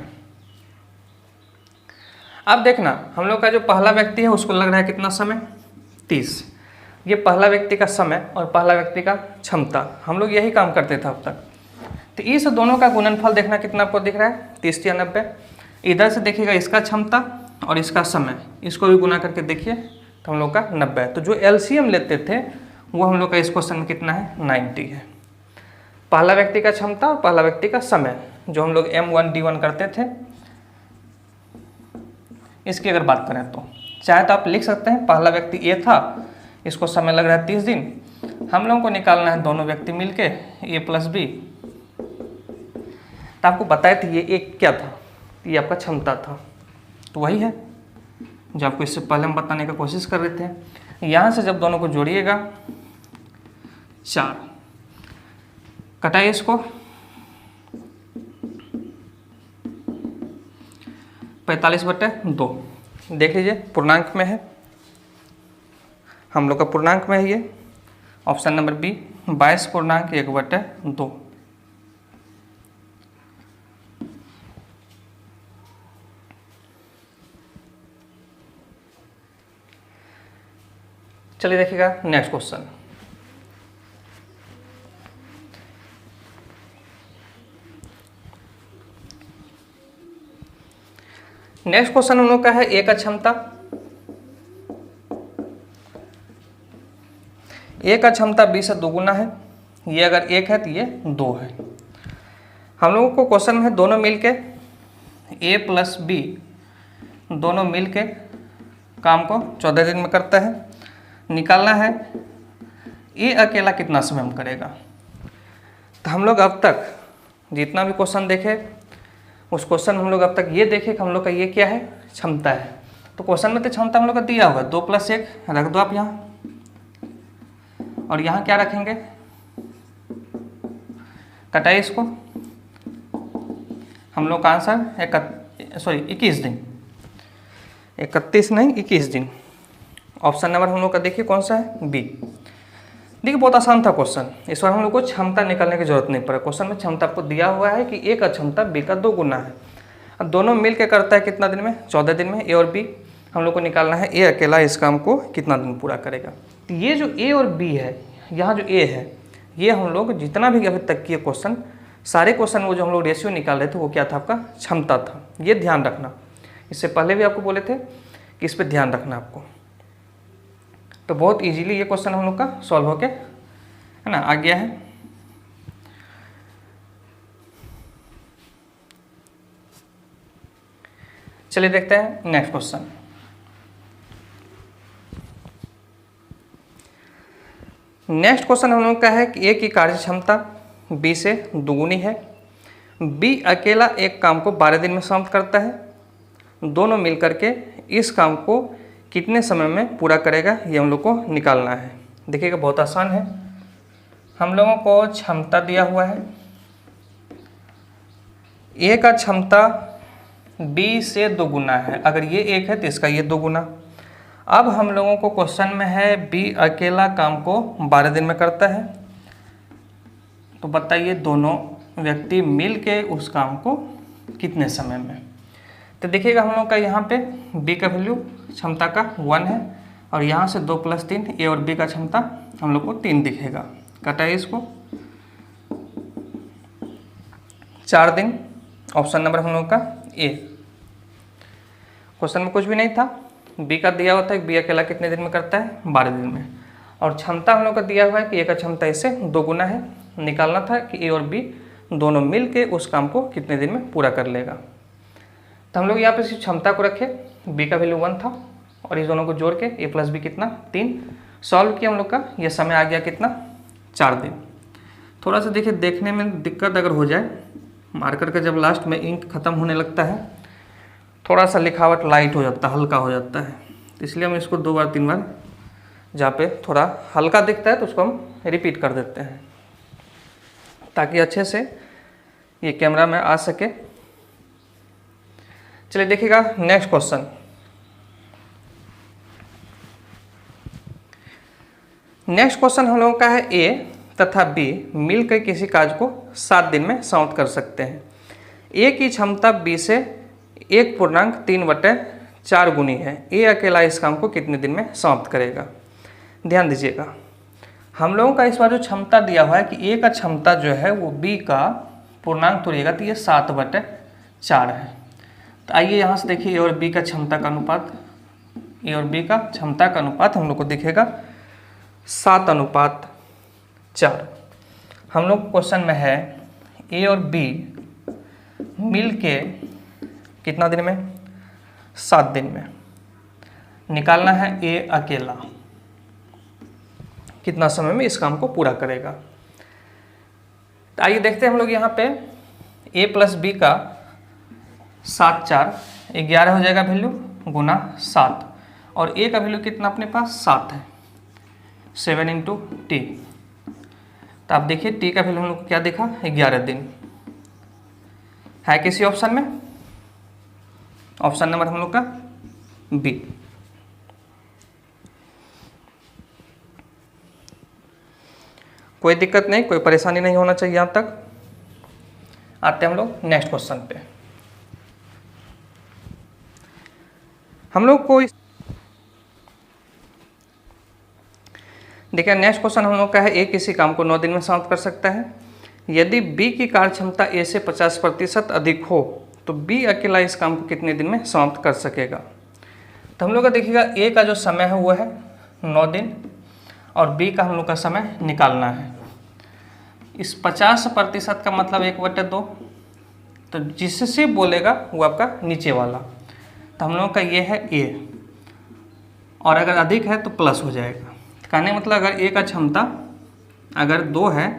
अब देखना हम लोग का जो पहला व्यक्ति है उसको लग रहा है कितना समय, 30। ये पहला व्यक्ति का समय और पहला व्यक्ति का क्षमता, हम लोग यही काम करते थे अब तक। तो इस दोनों का गुणनफल देखना कितना आपको दिख रहा है, 30 या 90। इधर से देखिएगा इसका क्षमता और इसका समय, इसको भी गुना करके देखिए तो हम लोग का 90 है। तो जो एलसीएम लेते थे वो हम लोग का इस क्वेश्चन में कितना है, 90 है। पहला व्यक्ति का क्षमता और पहला व्यक्ति का समय जो हम लोग M1D1 करते थे, इसकी अगर बात करें तो चाहे तो आप लिख सकते हैं पहला व्यक्ति ए था, इसको समय लग रहा है 30 दिन, हम लोगों को निकालना है दोनों व्यक्ति मिलके ए प्लस बी। तो आपको बताए थे ये एक क्या था, ये आपका क्षमता था, तो वही है जो आपको इससे पहले हम बताने का कोशिश कर रहे थे। यहाँ से जब दोनों को जोड़िएगा 4, कटाइए इसको, 45/2। देख लीजिए पूर्णांक में है, हम लोग का पूर्णांक में है ये, ऑप्शन नंबर बी 22.1/2। चलिए देखिएगा नेक्स्ट क्वेश्चन। नेक्स्ट क्वेश्चन हम लोग का है ए का क्षमता। ए का क्षमता बी से 2 गुना है, ये अगर 1 है तो ये 2 है। हम लोगों को क्वेश्चन में है दोनों मिलके ए प्लस बी दोनों मिलके काम को 14 दिन में करता है। निकालना है ए अकेला कितना समय में करेगा। तो हम लोग अब तक जितना भी क्वेश्चन देखे उस क्वेश्चन हम लोग अब तक ये देखे कि हम लोग का ये क्या है, क्षमता है। तो क्वेश्चन में तो क्षमता हम लोग का दिया हुआ है, 2 + 1 रख दो आप यहाँ, और यहाँ क्या रखेंगे, कटाइए इसको। हम लोग का आंसर 21 दिन, 31 नहीं 21 दिन। ऑप्शन नंबर हम लोग का देखिए कौन सा है, बी। देखिए बहुत आसान था क्वेश्चन, इस बार हम लोग को क्षमता निकालने की जरूरत नहीं पड़ा। क्वेश्चन में क्षमता आपको दिया हुआ है कि ए का क्षमता बी का 2 गुना है। अब दोनों मिल के करता है कितना दिन में, 14 दिन में। ए और बी हम लोग को निकालना है, ए अकेला इस काम को कितना दिन पूरा करेगा। तो ये जो ए और बी है, यहाँ जो ए है, ये हम लोग जितना भी अभी तक किए क्वेश्चन, सारे क्वेश्चन वो जो हम लोग रेशियो निकाल रहे थे वो क्या था, आपका क्षमता था। ये ध्यान रखना, इससे पहले भी आपको बोले थे कि इस पर ध्यान रखना आपको। तो बहुत इजीली ये क्वेश्चन हम लोग का सॉल्व होके है ना आ गया है। चलिए देखते हैं नेक्स्ट क्वेश्चन। नेक्स्ट क्वेश्चन हम लोग का है कि ए की कार्य क्षमता बी से 2 गुनी है। बी अकेला एक काम को 12 दिन में समाप्त करता है। दोनों मिलकर के इस काम को कितने समय में पूरा करेगा, ये हम लोग को निकालना है। देखिएगा बहुत आसान है, हम लोगों को क्षमता दिया हुआ है, ए का क्षमता बी से 2 गुना है। अगर ये 1 है तो इसका ये 2 गुना। अब हम लोगों को क्वेश्चन में है बी अकेला काम को 12 दिन में करता है। तो बताइए दोनों व्यक्ति मिल के उस काम को कितने समय में। तो देखिएगा हम लोग का यहाँ पे बी का वैल्यू क्षमता का 1 है, और यहाँ से 2 + 3 ए और बी का क्षमता हम लोग को 3 दिखेगा। कटाइए इसको, 4 दिन। ऑप्शन नंबर हम लोग का ए। क्वेश्चन में कुछ भी नहीं था, बी का दिया हुआ था बी अकेला कितने दिन में करता है, 12 दिन में। और क्षमता हम लोग का दिया हुआ है कि ए का क्षमता इससे 2 गुना है। निकालना था कि ए और बी दोनों मिल के उस काम को कितने दिन में पूरा कर लेगा। तो हम लोग यहाँ पे सिर्फ क्षमता को रखे, बी का वैल्यू 1 था, और इस दोनों को जोड़ के ए प्लस बी कितना 3, सॉल्व किया हम लोग का, ये समय आ गया कितना 4 दिन। थोड़ा सा देखिए देखने में दिक्कत अगर हो जाए, मार्कर का जब लास्ट में इंक ख़त्म होने लगता है थोड़ा सा लिखावट लाइट हो जाता है, हल्का हो जाता है, तो इसलिए हम इसको 2 बार 3 बार जहाँ पे थोड़ा हल्का दिखता है तो उसको हम रिपीट कर देते हैं ताकि अच्छे से ये कैमरा में आ सके। चलिए देखिएगा नेक्स्ट क्वेश्चन। नेक्स्ट क्वेश्चन हम लोगों का है ए तथा बी मिलकर किसी कार्य को 7 दिन में समाप्त कर सकते हैं। ए की क्षमता बी से 1.3/4 गुनी है। ए अकेला इस काम को कितने दिन में समाप्त करेगा? ध्यान दीजिएगा, हम लोगों का इस बार जो क्षमता दिया हुआ है कि ए का क्षमता जो है वो बी का पूर्णांक तोड़िएगा तो ये 7/4 है। तो आइए यहाँ से देखिए ए और बी का क्षमता का अनुपात, ए और बी का क्षमता का अनुपात हम लोग को दिखेगा 7:4। हम लोग क्वेश्चन में है ए और बी मिल के कितना दिन में? 7 दिन में। निकालना है ए अकेला कितना समय में इस काम को पूरा करेगा। तो आइए देखते हैं हम लोग यहाँ पे a प्लस बी का 7 4 11 हो जाएगा वैल्यू गुना 7, और a का वैल्यू कितना अपने पास 7 है, 7 × t। तो आप देखिए t का वैल्यू हम लोग को क्या देखा 11 दिन है किसी ऑप्शन में, ऑप्शन नंबर हम लोग का बी। कोई दिक्कत नहीं, कोई परेशानी नहीं होना चाहिए यहाँ तक। आते हैं हम लोग नेक्स्ट क्वेश्चन पे। हम लोग को देखिए नेक्स्ट क्वेश्चन हम लोग का है ए किसी काम को 9 दिन में समाप्त कर सकता है। यदि बी की कार्य क्षमता ए से 50% अधिक हो तो बी अकेला इस काम को कितने दिन में समाप्त कर सकेगा? तो हम लोग का देखिएगा ए का जो समय है वो है 9 दिन और बी का हम लोग का समय निकालना है। इस 50% का मतलब 1/2, तो जिससे बोलेगा वो आपका नीचे वाला, तो हम लोग का ये है ए, और अगर अधिक है तो प्लस हो जाएगा। कहने मतलब अगर ए का क्षमता अगर 2 है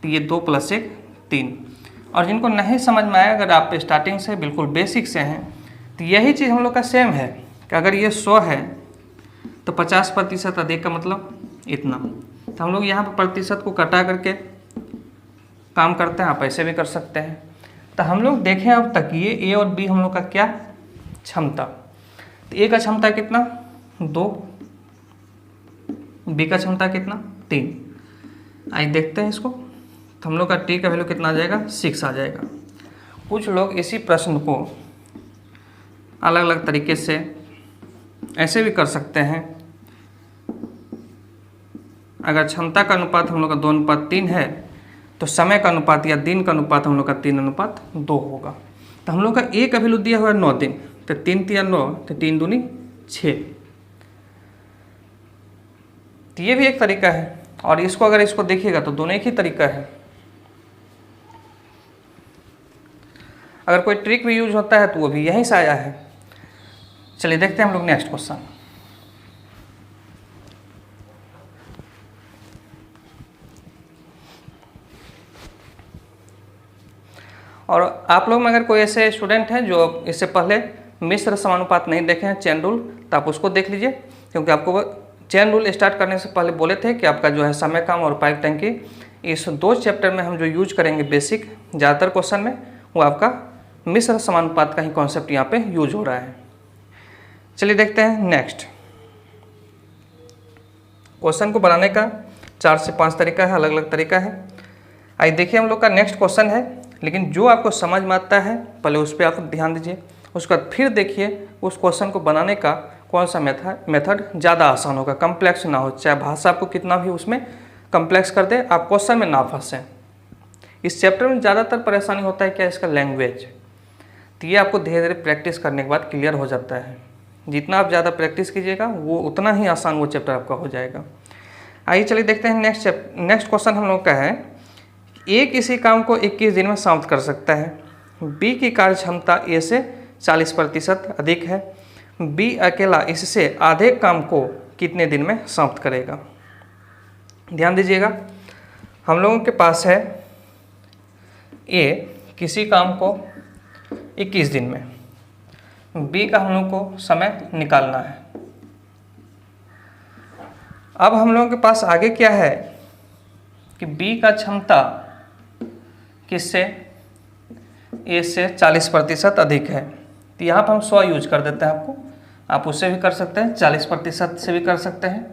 तो ये 2 + 1 3। और जिनको नहीं समझ में आया, अगर आप स्टार्टिंग से बिल्कुल बेसिक से हैं तो यही चीज़ हम लोग का सेम है कि अगर ये 100 है तो 50% अधिक का मतलब इतना। तो हम लोग यहाँ पर प्रतिशत को कटा करके काम करते हैं, आप ऐसे भी कर सकते हैं। तो हम लोग देखें अब तक ये ए और बी हम लोग का क्या क्षमता, तो ए का क्षमता कितना 2, बी का क्षमता कितना 3। आइए देखते हैं इसको, तो हम लोग का टी का वैल्यू कितना आ जाएगा 6 आ जाएगा। कुछ लोग इसी प्रश्न को अलग अलग तरीके से ऐसे भी कर सकते हैं। अगर क्षमता का अनुपात हम लोग का 2:3 है तो समय का अनुपात या दिन का अनुपात हम लोग का 3:2 होगा। तो हम लोग का ए का वैल्यू दिया हुआ है 9 दिन, तो 3 × 3 = 9, तो 3 दूनी 6। तो ये भी एक तरीका है, और इसको अगर इसको देखिएगा तो दोनों एक ही तरीका है। अगर कोई ट्रिक भी यूज होता है तो वो भी यहीं से आया है। चलिए देखते हैं हम लोग नेक्स्ट क्वेश्चन। और आप लोग में अगर कोई ऐसे स्टूडेंट हैं जो इससे पहले मिश्र समानुपात नहीं देखे हैं, चेन रूल, तो आप उसको देख लीजिए, क्योंकि आपको चेन रूल स्टार्ट करने से पहले बोले थे कि आपका जो है समय काम और पाइप टंकी, इस 2 चैप्टर में हम जो यूज करेंगे बेसिक ज़्यादातर क्वेश्चन में, वो आपका मिश्र समानुपात का ही कॉन्सेप्ट यहाँ पे यूज हो रहा है। चलिए देखते हैं नेक्स्ट क्वेश्चन को बनाने का 4 से 5 तरीका है, अलग अलग तरीका है। आइए देखिए हम लोग का नेक्स्ट क्वेश्चन है, लेकिन जो आपको समझ में आता है पहले उस पर आप ध्यान दीजिए, उसके बाद फिर देखिए उस क्वेश्चन को बनाने का कौन सा मेथड ज़्यादा आसान होगा, कम्प्लेक्स ना हो, चाहे भाषा आपको कितना भी उसमें कम्प्लेक्स कर दे, आप क्वेश्चन में ना फंसें। इस चैप्टर में ज़्यादातर परेशानी होता है क्या, इसका लैंग्वेज। तो ये आपको धीरे धीरे प्रैक्टिस करने के बाद क्लियर हो जाता है। जितना आप ज़्यादा प्रैक्टिस कीजिएगा वो उतना ही आसान वो चैप्टर आपका हो जाएगा। आइए चलिए देखते हैं नेक्स्ट क्वेश्चन हम लोग का है, ए किसी काम को 21 दिन में समाप्त कर सकता है। बी की कार्य क्षमता ए से 40% अधिक है। बी अकेला इससे आधे काम को कितने दिन में समाप्त करेगा? ध्यान दीजिएगा, हम लोगों के पास है ए किसी काम को 21 दिन में, बी का हम लोग को समय निकालना है। अब हम लोगों के पास आगे क्या है कि बी का क्षमता किससे, ए से 40% अधिक है, तो यहाँ पर हम 100 यूज कर देते हैं। आपको आप उससे भी कर सकते हैं, 40% से भी कर सकते हैं।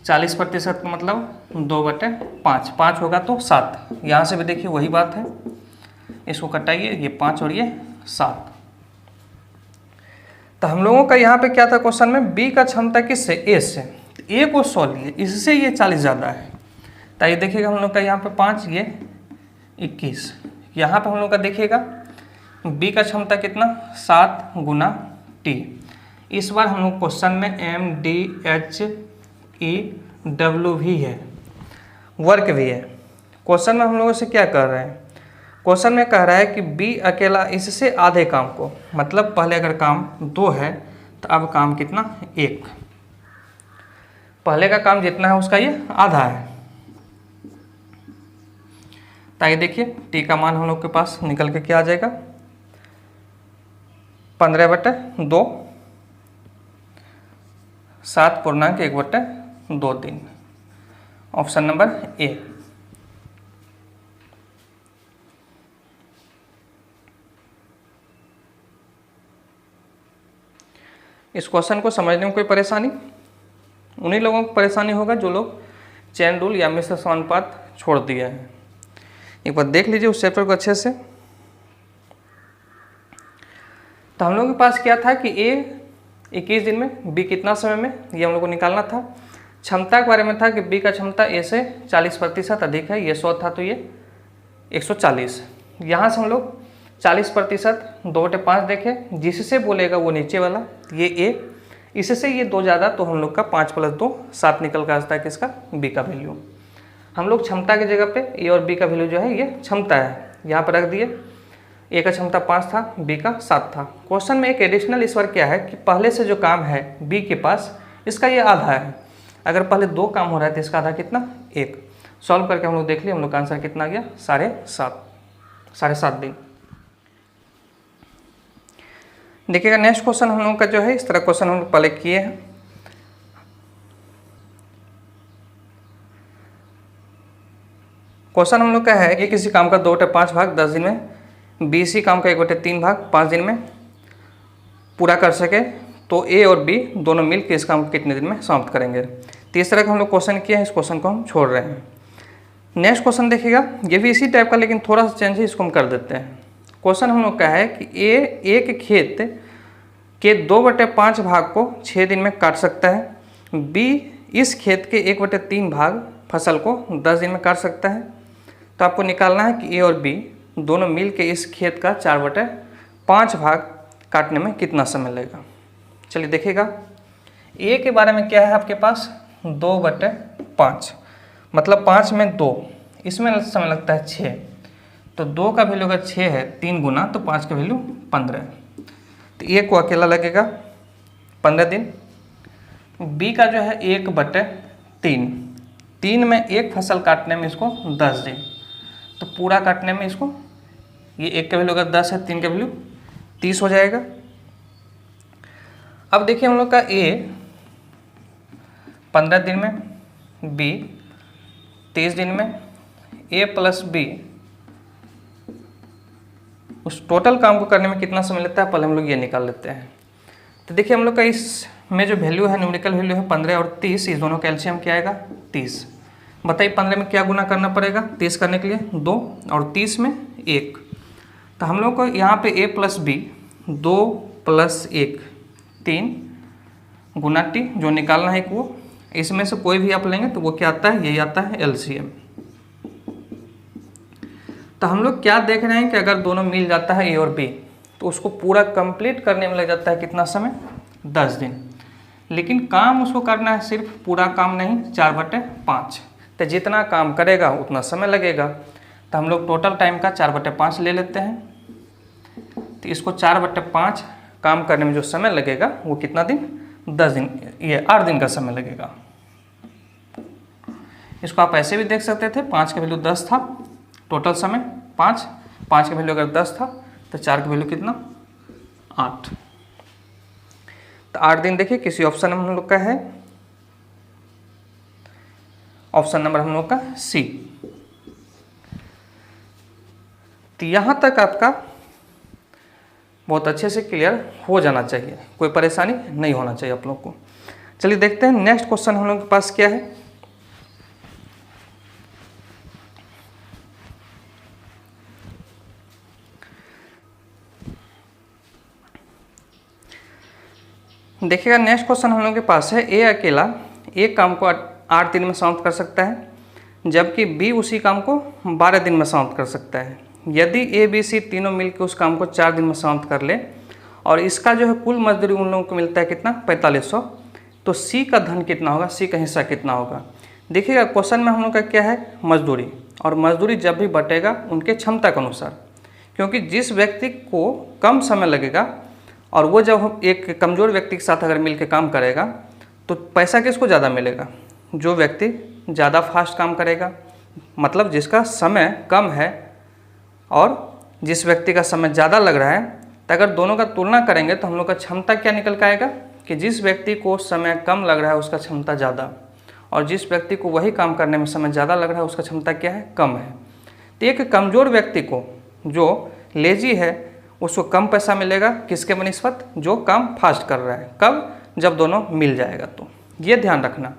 40% का मतलब 2/5, 5 होगा तो 7। यहाँ से भी देखिए वही बात है, इसको कटाइए, ये 5 और ये 7। तो हम लोगों का यहाँ पे क्या था क्वेश्चन में, बी का क्षमता किससे, ए से, ए को 100 लिए, इससे ये 40 ज़्यादा है। तो ये देखिएगा हम लोग का यहाँ पे 5, ये 21। यहाँ पे हम लोग का देखिएगा बी का क्षमता कितना, 7 गुना टी। इस बार हम लोग क्वेश्चन में MDHEW भी है, वर्क भी है। क्वेश्चन में हम लोगों से क्या कर रहे हैं, क्वेश्चन में कह रहा है कि बी अकेला इससे आधे काम को, मतलब पहले अगर काम 2 है तो अब काम कितना, 1। पहले का काम जितना है उसका ये आधा है। तो ये देखिए टी का मान हम लोग के पास निकल के क्या आ जाएगा, 15/2, 7.1/2। Option number A. इस क्वेश्चन को समझने में कोई परेशानी, उन्हीं लोगों को परेशानी होगा जो लोग चेन रूल या मिश्र समानुपात छोड़ दिए हैं। एक बार देख लीजिए उस चैप्टर को अच्छे से। तो हम लोगों के पास क्या था कि ए 21 दिन में, बी कितना समय में, ये हम लोग को निकालना था। क्षमता के बारे में था कि बी का क्षमता ए से 40% अधिक है, ये 100 था तो ये 140। यहाँ से हम लोग 40% 2/5 देखे, जिससे बोलेगा वो नीचे वाला, ये ए, इससे ये 2 ज़्यादा तो हम लोग का 5 + 2 7 निकल कर आता है किसका, बी का वैल्यू। हम लोग क्षमता की जगह पे ए और बी का वैल्यू जो है ये क्षमता है, यहाँ पर रख दिए। ए का क्षमता 5 था, बी का 7 था। क्वेश्चन में एक एडिशनल इस बार क्या है कि पहले से जो काम है बी के पास, इसका ये आधा है। अगर पहले 2 काम हो रहा है तो इसका आधा कितना, 1। सॉल्व करके हम लोग देख लिए, हम लोग का आंसर कितना आ गया, 7.5 दिन। देखिएगा नेक्स्ट क्वेश्चन हम लोग का जो है, इस तरह क्वेश्चन हम लोग पहले किए हैं। क्वेश्चन हम लोग का है कि किसी काम का 2/5 भाग 10 दिन में, बी इसी काम का 1/3 भाग 5 दिन में पूरा कर सके तो ए और बी दोनों मिलकर इस काम को कितने दिन में समाप्त करेंगे। तो इस तरह का हम लोग क्वेश्चन किया है, इस क्वेश्चन को हम छोड़ रहे हैं। नेक्स्ट क्वेश्चन देखिएगा, ये भी इसी टाइप का लेकिन थोड़ा सा चेंज है, इसको हम कर देते हैं। क्वेश्चन हम लोग का है कि ए एक खेत के 2/5 भाग को 6 दिन में काट सकता है, बी इस खेत के 1/3 भाग फसल को 10 दिन में काट सकता है। तो आपको निकालना है कि ए और बी दोनों मिल के इस खेत का 4/5 भाग काटने में कितना समय लगेगा। चलिए देखिएगा, ए के बारे में क्या है आपके पास, 2/5 मतलब 5 में 2, इसमें समय लगता है 6। तो 2 का वैल्यू अगर 6 है 3 गुना, तो 5 का वैल्यू 15। तो ए को अकेला लगेगा 15 दिन। बी का जो है 1/3, 3 में 1 फसल काटने में इसको 10 दिन, तो पूरा काटने में इसको, ये 1 का वैल्यू अगर 10 है, 3 का वैल्यू 30 हो जाएगा। अब देखिए हम लोग का ए 15 दिन में, बी 30 दिन में, ए प्लस बी उस टोटल काम को करने में कितना समय लगता है, पहले हम लोग ये निकाल लेते हैं। तो देखिए हम लोग का इसमें जो वैल्यू है, न्यूमेरिकल वैल्यू है 15 और 30, इस दोनों का एलसीएम क्या आएगा, 30। बताइए 15 में क्या गुना करना पड़ेगा 30 करने के लिए, 2, और 30 में 1। तो हम लोग को यहाँ पे a प्लस बी 2 + 1 3 गुना टी जो निकालना है, वो इसमें से कोई भी आप लेंगे तो वो क्या आता है, यही आता है एलसीएम। तो हम लोग क्या देख रहे हैं कि अगर दोनों मिल जाता है ए और बी, तो उसको पूरा कंप्लीट करने में लग जाता है कितना समय, 10 दिन। लेकिन काम उसको करना है सिर्फ, पूरा काम नहीं, 4/5। तो जितना काम करेगा उतना समय लगेगा। तो हम लोग टोटल टाइम का 4/5 ले लेते हैं। तो इसको 4/5 काम करने में जो समय लगेगा वो कितना दिन, 10 दिन, ये 8 दिन का समय लगेगा। इसको आप ऐसे भी देख सकते थे, 5 का वैल्यू 10 था, टोटल समय 5, 5 का वैल्यू अगर 10 था तो 4 का वैल्यू कितना 8। तो 8 दिन देखिए किसी ऑप्शन में हम लोग का है, ऑप्शन नंबर हम लोग का सी। तो यहाँ तक आपका बहुत अच्छे से क्लियर हो जाना चाहिए, कोई परेशानी नहीं होना चाहिए आप लोग को। चलिए देखते हैं नेक्स्ट क्वेश्चन हम लोग के पास क्या है। देखिएगा नेक्स्ट क्वेश्चन हम लोग के पास है, ए अकेला एक काम को 8 दिन में समाप्त कर सकता है, जबकि बी उसी काम को 12 दिन में समाप्त कर सकता है। यदि ए बी सी तीनों मिलकर उस काम को 4 दिन में समाप्त कर ले और इसका जो है कुल मजदूरी उन लोगों को मिलता है कितना 4500, तो सी का धन कितना होगा, सी का हिस्सा कितना होगा। देखिएगा क्वेश्चन में हम लोग का क्या है मजदूरी, और मजदूरी जब भी बटेगा उनके क्षमता के अनुसार, क्योंकि जिस व्यक्ति को कम समय लगेगा और वो जब एक कमज़ोर व्यक्ति के साथ अगर मिल के काम करेगा तो पैसा किसको ज़्यादा मिलेगा, जो व्यक्ति ज़्यादा फास्ट काम करेगा, मतलब जिसका समय कम है और जिस व्यक्ति का समय ज़्यादा लग रहा है। तो अगर दोनों का तुलना करेंगे तो हम लोग का क्षमता क्या निकल के आएगा कि जिस व्यक्ति को समय कम लग रहा है उसका क्षमता ज़्यादा, और जिस व्यक्ति को वही काम करने में समय ज़्यादा लग रहा है उसका क्षमता क्या है कम है। तो एक कमज़ोर व्यक्ति को जो लेजी है उसको कम पैसा मिलेगा किसके बनिस्बत, जो काम फास्ट कर रहा है। कब, जब दोनों मिल जाएगा। तो ये ध्यान रखना।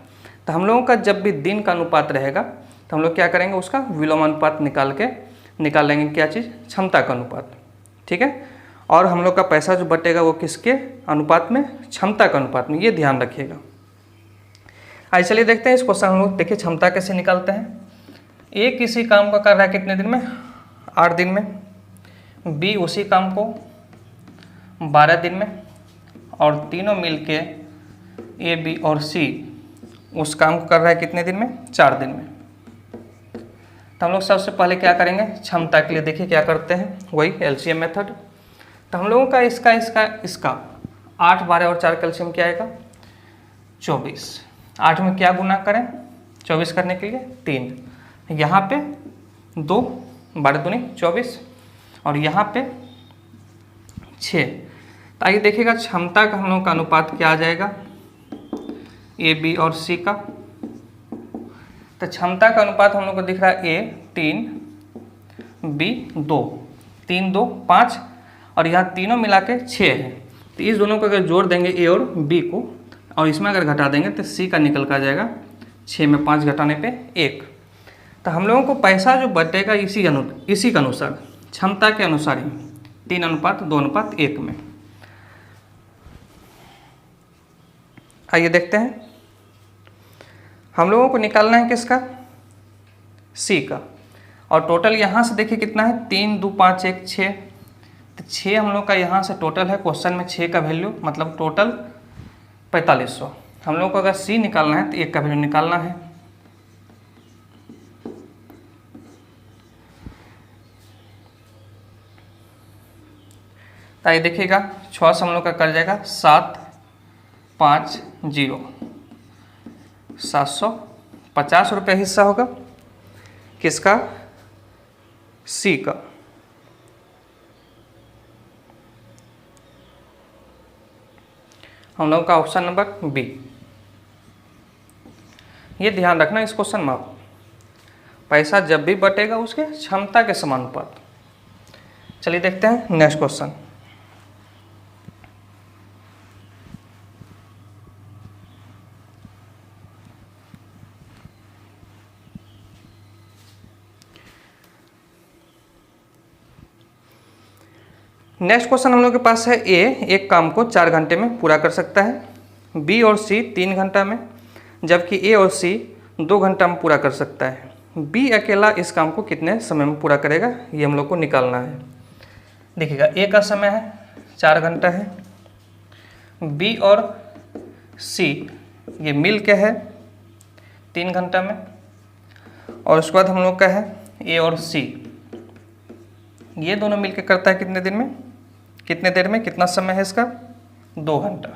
तो हम लोगों का जब भी दिन का अनुपात रहेगा तो हम लोग क्या करेंगे, उसका विलोमानुपात निकाल लेंगे क्या चीज़, क्षमता का अनुपात। ठीक है, और हम लोग का पैसा जो बटेगा वो किसके अनुपात में, क्षमता का अनुपात में, ये ध्यान रखिएगा। आइए चलिए देखते हैं इस क्वेश्चन हम लोग देखिए क्षमता कैसे निकालते हैं। ए किसी काम को कर रहा है कितने दिन में, 8 दिन में, बी उसी काम को 12 दिन में, और तीनों मिलके ए बी और सी उस काम को कर रहा है कितने दिन में, 4 दिन में। तो हम लोग सबसे पहले क्या करेंगे, क्षमता के लिए देखिए क्या करते हैं, वही एलसीएम मेथड। तो हम लोगों का इसका 8, 12 और 4 कैल्शियम क्या आएगा 24। 8 में क्या गुना करें 24 करने के लिए 3, यहाँ पे 2, 12 दूनी 24, और यहाँ पे 6। तो आइए देखिएगा क्षमता का हम लोग का अनुपात क्या आ जाएगा, ए बी और सी का। तो क्षमता का अनुपात हम लोग को दिख रहा है ए 3, बी 2, 3 2 5, और यहाँ तीनों मिला के 6 है। तो इस दोनों को अगर जोड़ देंगे ए और बी को, और इसमें अगर घटा देंगे तो सी का निकल कर जाएगा 6 में 5 घटाने पे 1। तो हम लोगों को पैसा जो बटेगा इसी के अनुसार, क्षमता के अनुसार ही 3:2:1 में। आइए देखते हैं, हम लोगों को निकालना है किसका, सी का। और टोटल यहाँ से देखिए कितना है 3 2 5 1 6। तो 6 हम लोग का यहाँ से टोटल है, क्वेश्चन में 6 का वैल्यू मतलब टोटल 4500। हम लोग को अगर सी निकालना है तो 1 का वैल्यू निकालना है। तो ये देखिएगा 6 से हम लोग का कर जाएगा 750, 750 रुपये हिस्सा होगा किसका, सी का। हम लोगों का ऑप्शन नंबर बी। ये ध्यान रखना इस क्वेश्चन में, आप पैसा जब भी बटेगा उसके क्षमता के समानुपात। चलिए देखते हैं नेक्स्ट क्वेश्चन। नेक्स्ट क्वेश्चन हम लोग के पास है, ए एक काम को 4 घंटे में पूरा कर सकता है, बी और सी 3 घंटा में, जबकि ए और सी 2 घंटा में पूरा कर सकता है। बी अकेला इस काम को कितने समय में पूरा करेगा, ये हम लोग को निकालना है। देखिएगा ए का समय है 4 घंटा है, बी और सी ये मिल के है 3 घंटा में, और उसके बाद हम लोग का है ए और सी, ये दोनों मिलकर करता है कितने दिन में, कितने देर में, कितना समय है इसका 2 घंटा।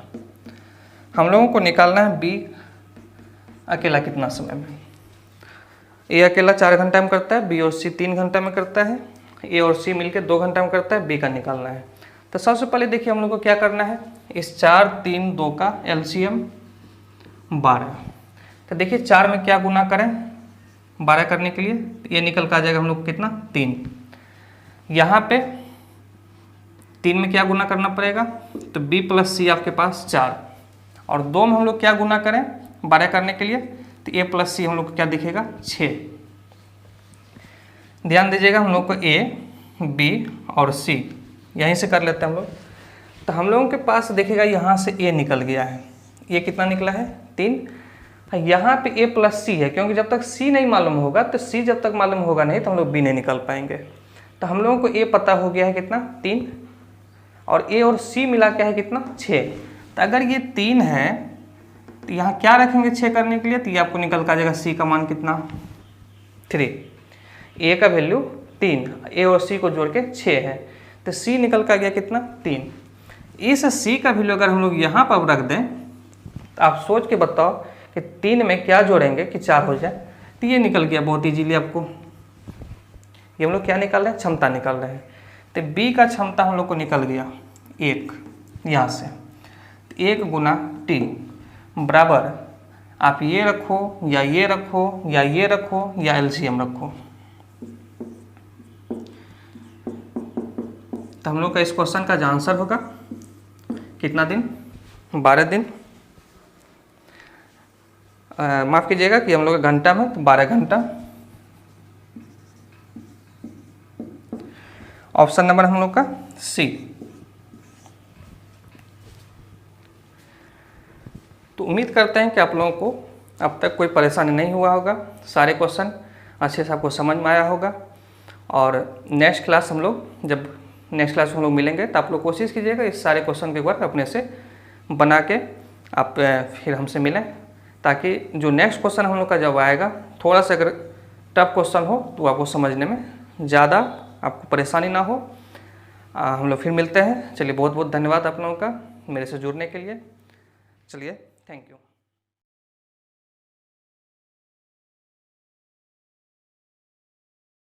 हम लोगों को निकालना है बी अकेला कितना समय में। ए अकेला 4 घंटा में करता है, बी और सी 3 घंटा में करता है, ए और सी मिलकर 2 घंटा में करता है, बी का निकालना है। तो सबसे पहले देखिए हम लोग को क्या करना है, इस 4 3 2 का एलसीएम 12। तो देखिए 4 में क्या गुना करें 12 करने के लिए, ये निकल कर आ जाएगा हम लोग कितना 3। यहाँ पे 3 में क्या गुना करना पड़ेगा, तो b प्लस सी आपके पास 4, और 2 में हम लोग क्या गुना करें 12 करने के लिए, तो a प्लस सी हम लोग को क्या दिखेगा 6। ध्यान दीजिएगा हम लोग को a b और c यहीं से कर लेते हैं हम लोग। तो हम लोगों के पास देखिएगा यहाँ से a निकल गया है, ये कितना निकला है 3। यहाँ पे a प्लस सी है, क्योंकि जब तक c नहीं मालूम होगा तो c जब तक मालूम होगा नहीं तो हम लोग b नहीं निकाल पाएंगे। तो हम लोगों को a पता हो गया है कितना 3, और a और c मिला क्या है कितना 6। तो अगर ये 3 है तो यहाँ क्या रखेंगे 6 करने के लिए, तो ये आपको निकल कर आ जाएगा c का मान कितना 3, a का वैल्यू 3, a और c को जोड़ के 6 है, तो c निकल कर आ गया कितना 3। इस c का वैल्यू अगर हम लोग यहाँ पर रख दें तो आप सोच के बताओ कि 3 में क्या जोड़ेंगे कि 4 हो जाए, तो ये निकल गया बहुत इजीली आपको। ये हम लोग क्या निकाल रहे हैं, क्षमता निकाल रहे हैं। तो b का क्षमता हम लोग को निकल गया 1 यहाँ से, 1 गुना t बराबर आप ये रखो या ये रखो या ये रखो या एलसीएम रखो। तो हम लोग का इस क्वेश्चन का जो आंसर होगा कितना दिन 12 दिन, माफ़ कीजिएगा कि हम लोग घंटा में तो 12 घंटा। ऑप्शन नंबर हम लोग का सी। तो उम्मीद करते हैं कि आप लोगों को अब तक कोई परेशानी नहीं हुआ होगा, सारे क्वेश्चन अच्छे से आपको समझ में आया होगा। और नेक्स्ट क्लास हम लोग मिलेंगे तो आप लोग कोशिश कीजिएगा इस सारे क्वेश्चन के वर्क अपने से बना के आप फिर हमसे मिलें, ताकि जो नेक्स्ट क्वेश्चन हम लोग का जब आएगा थोड़ा सा अगर टफ क्वेश्चन हो तो आपको समझने में ज़्यादा आपको परेशानी ना हो। हम लोग फिर मिलते हैं। चलिए बहुत बहुत धन्यवाद आप लोगों का मेरे से जुड़ने के लिए। चलिए थैंक यू।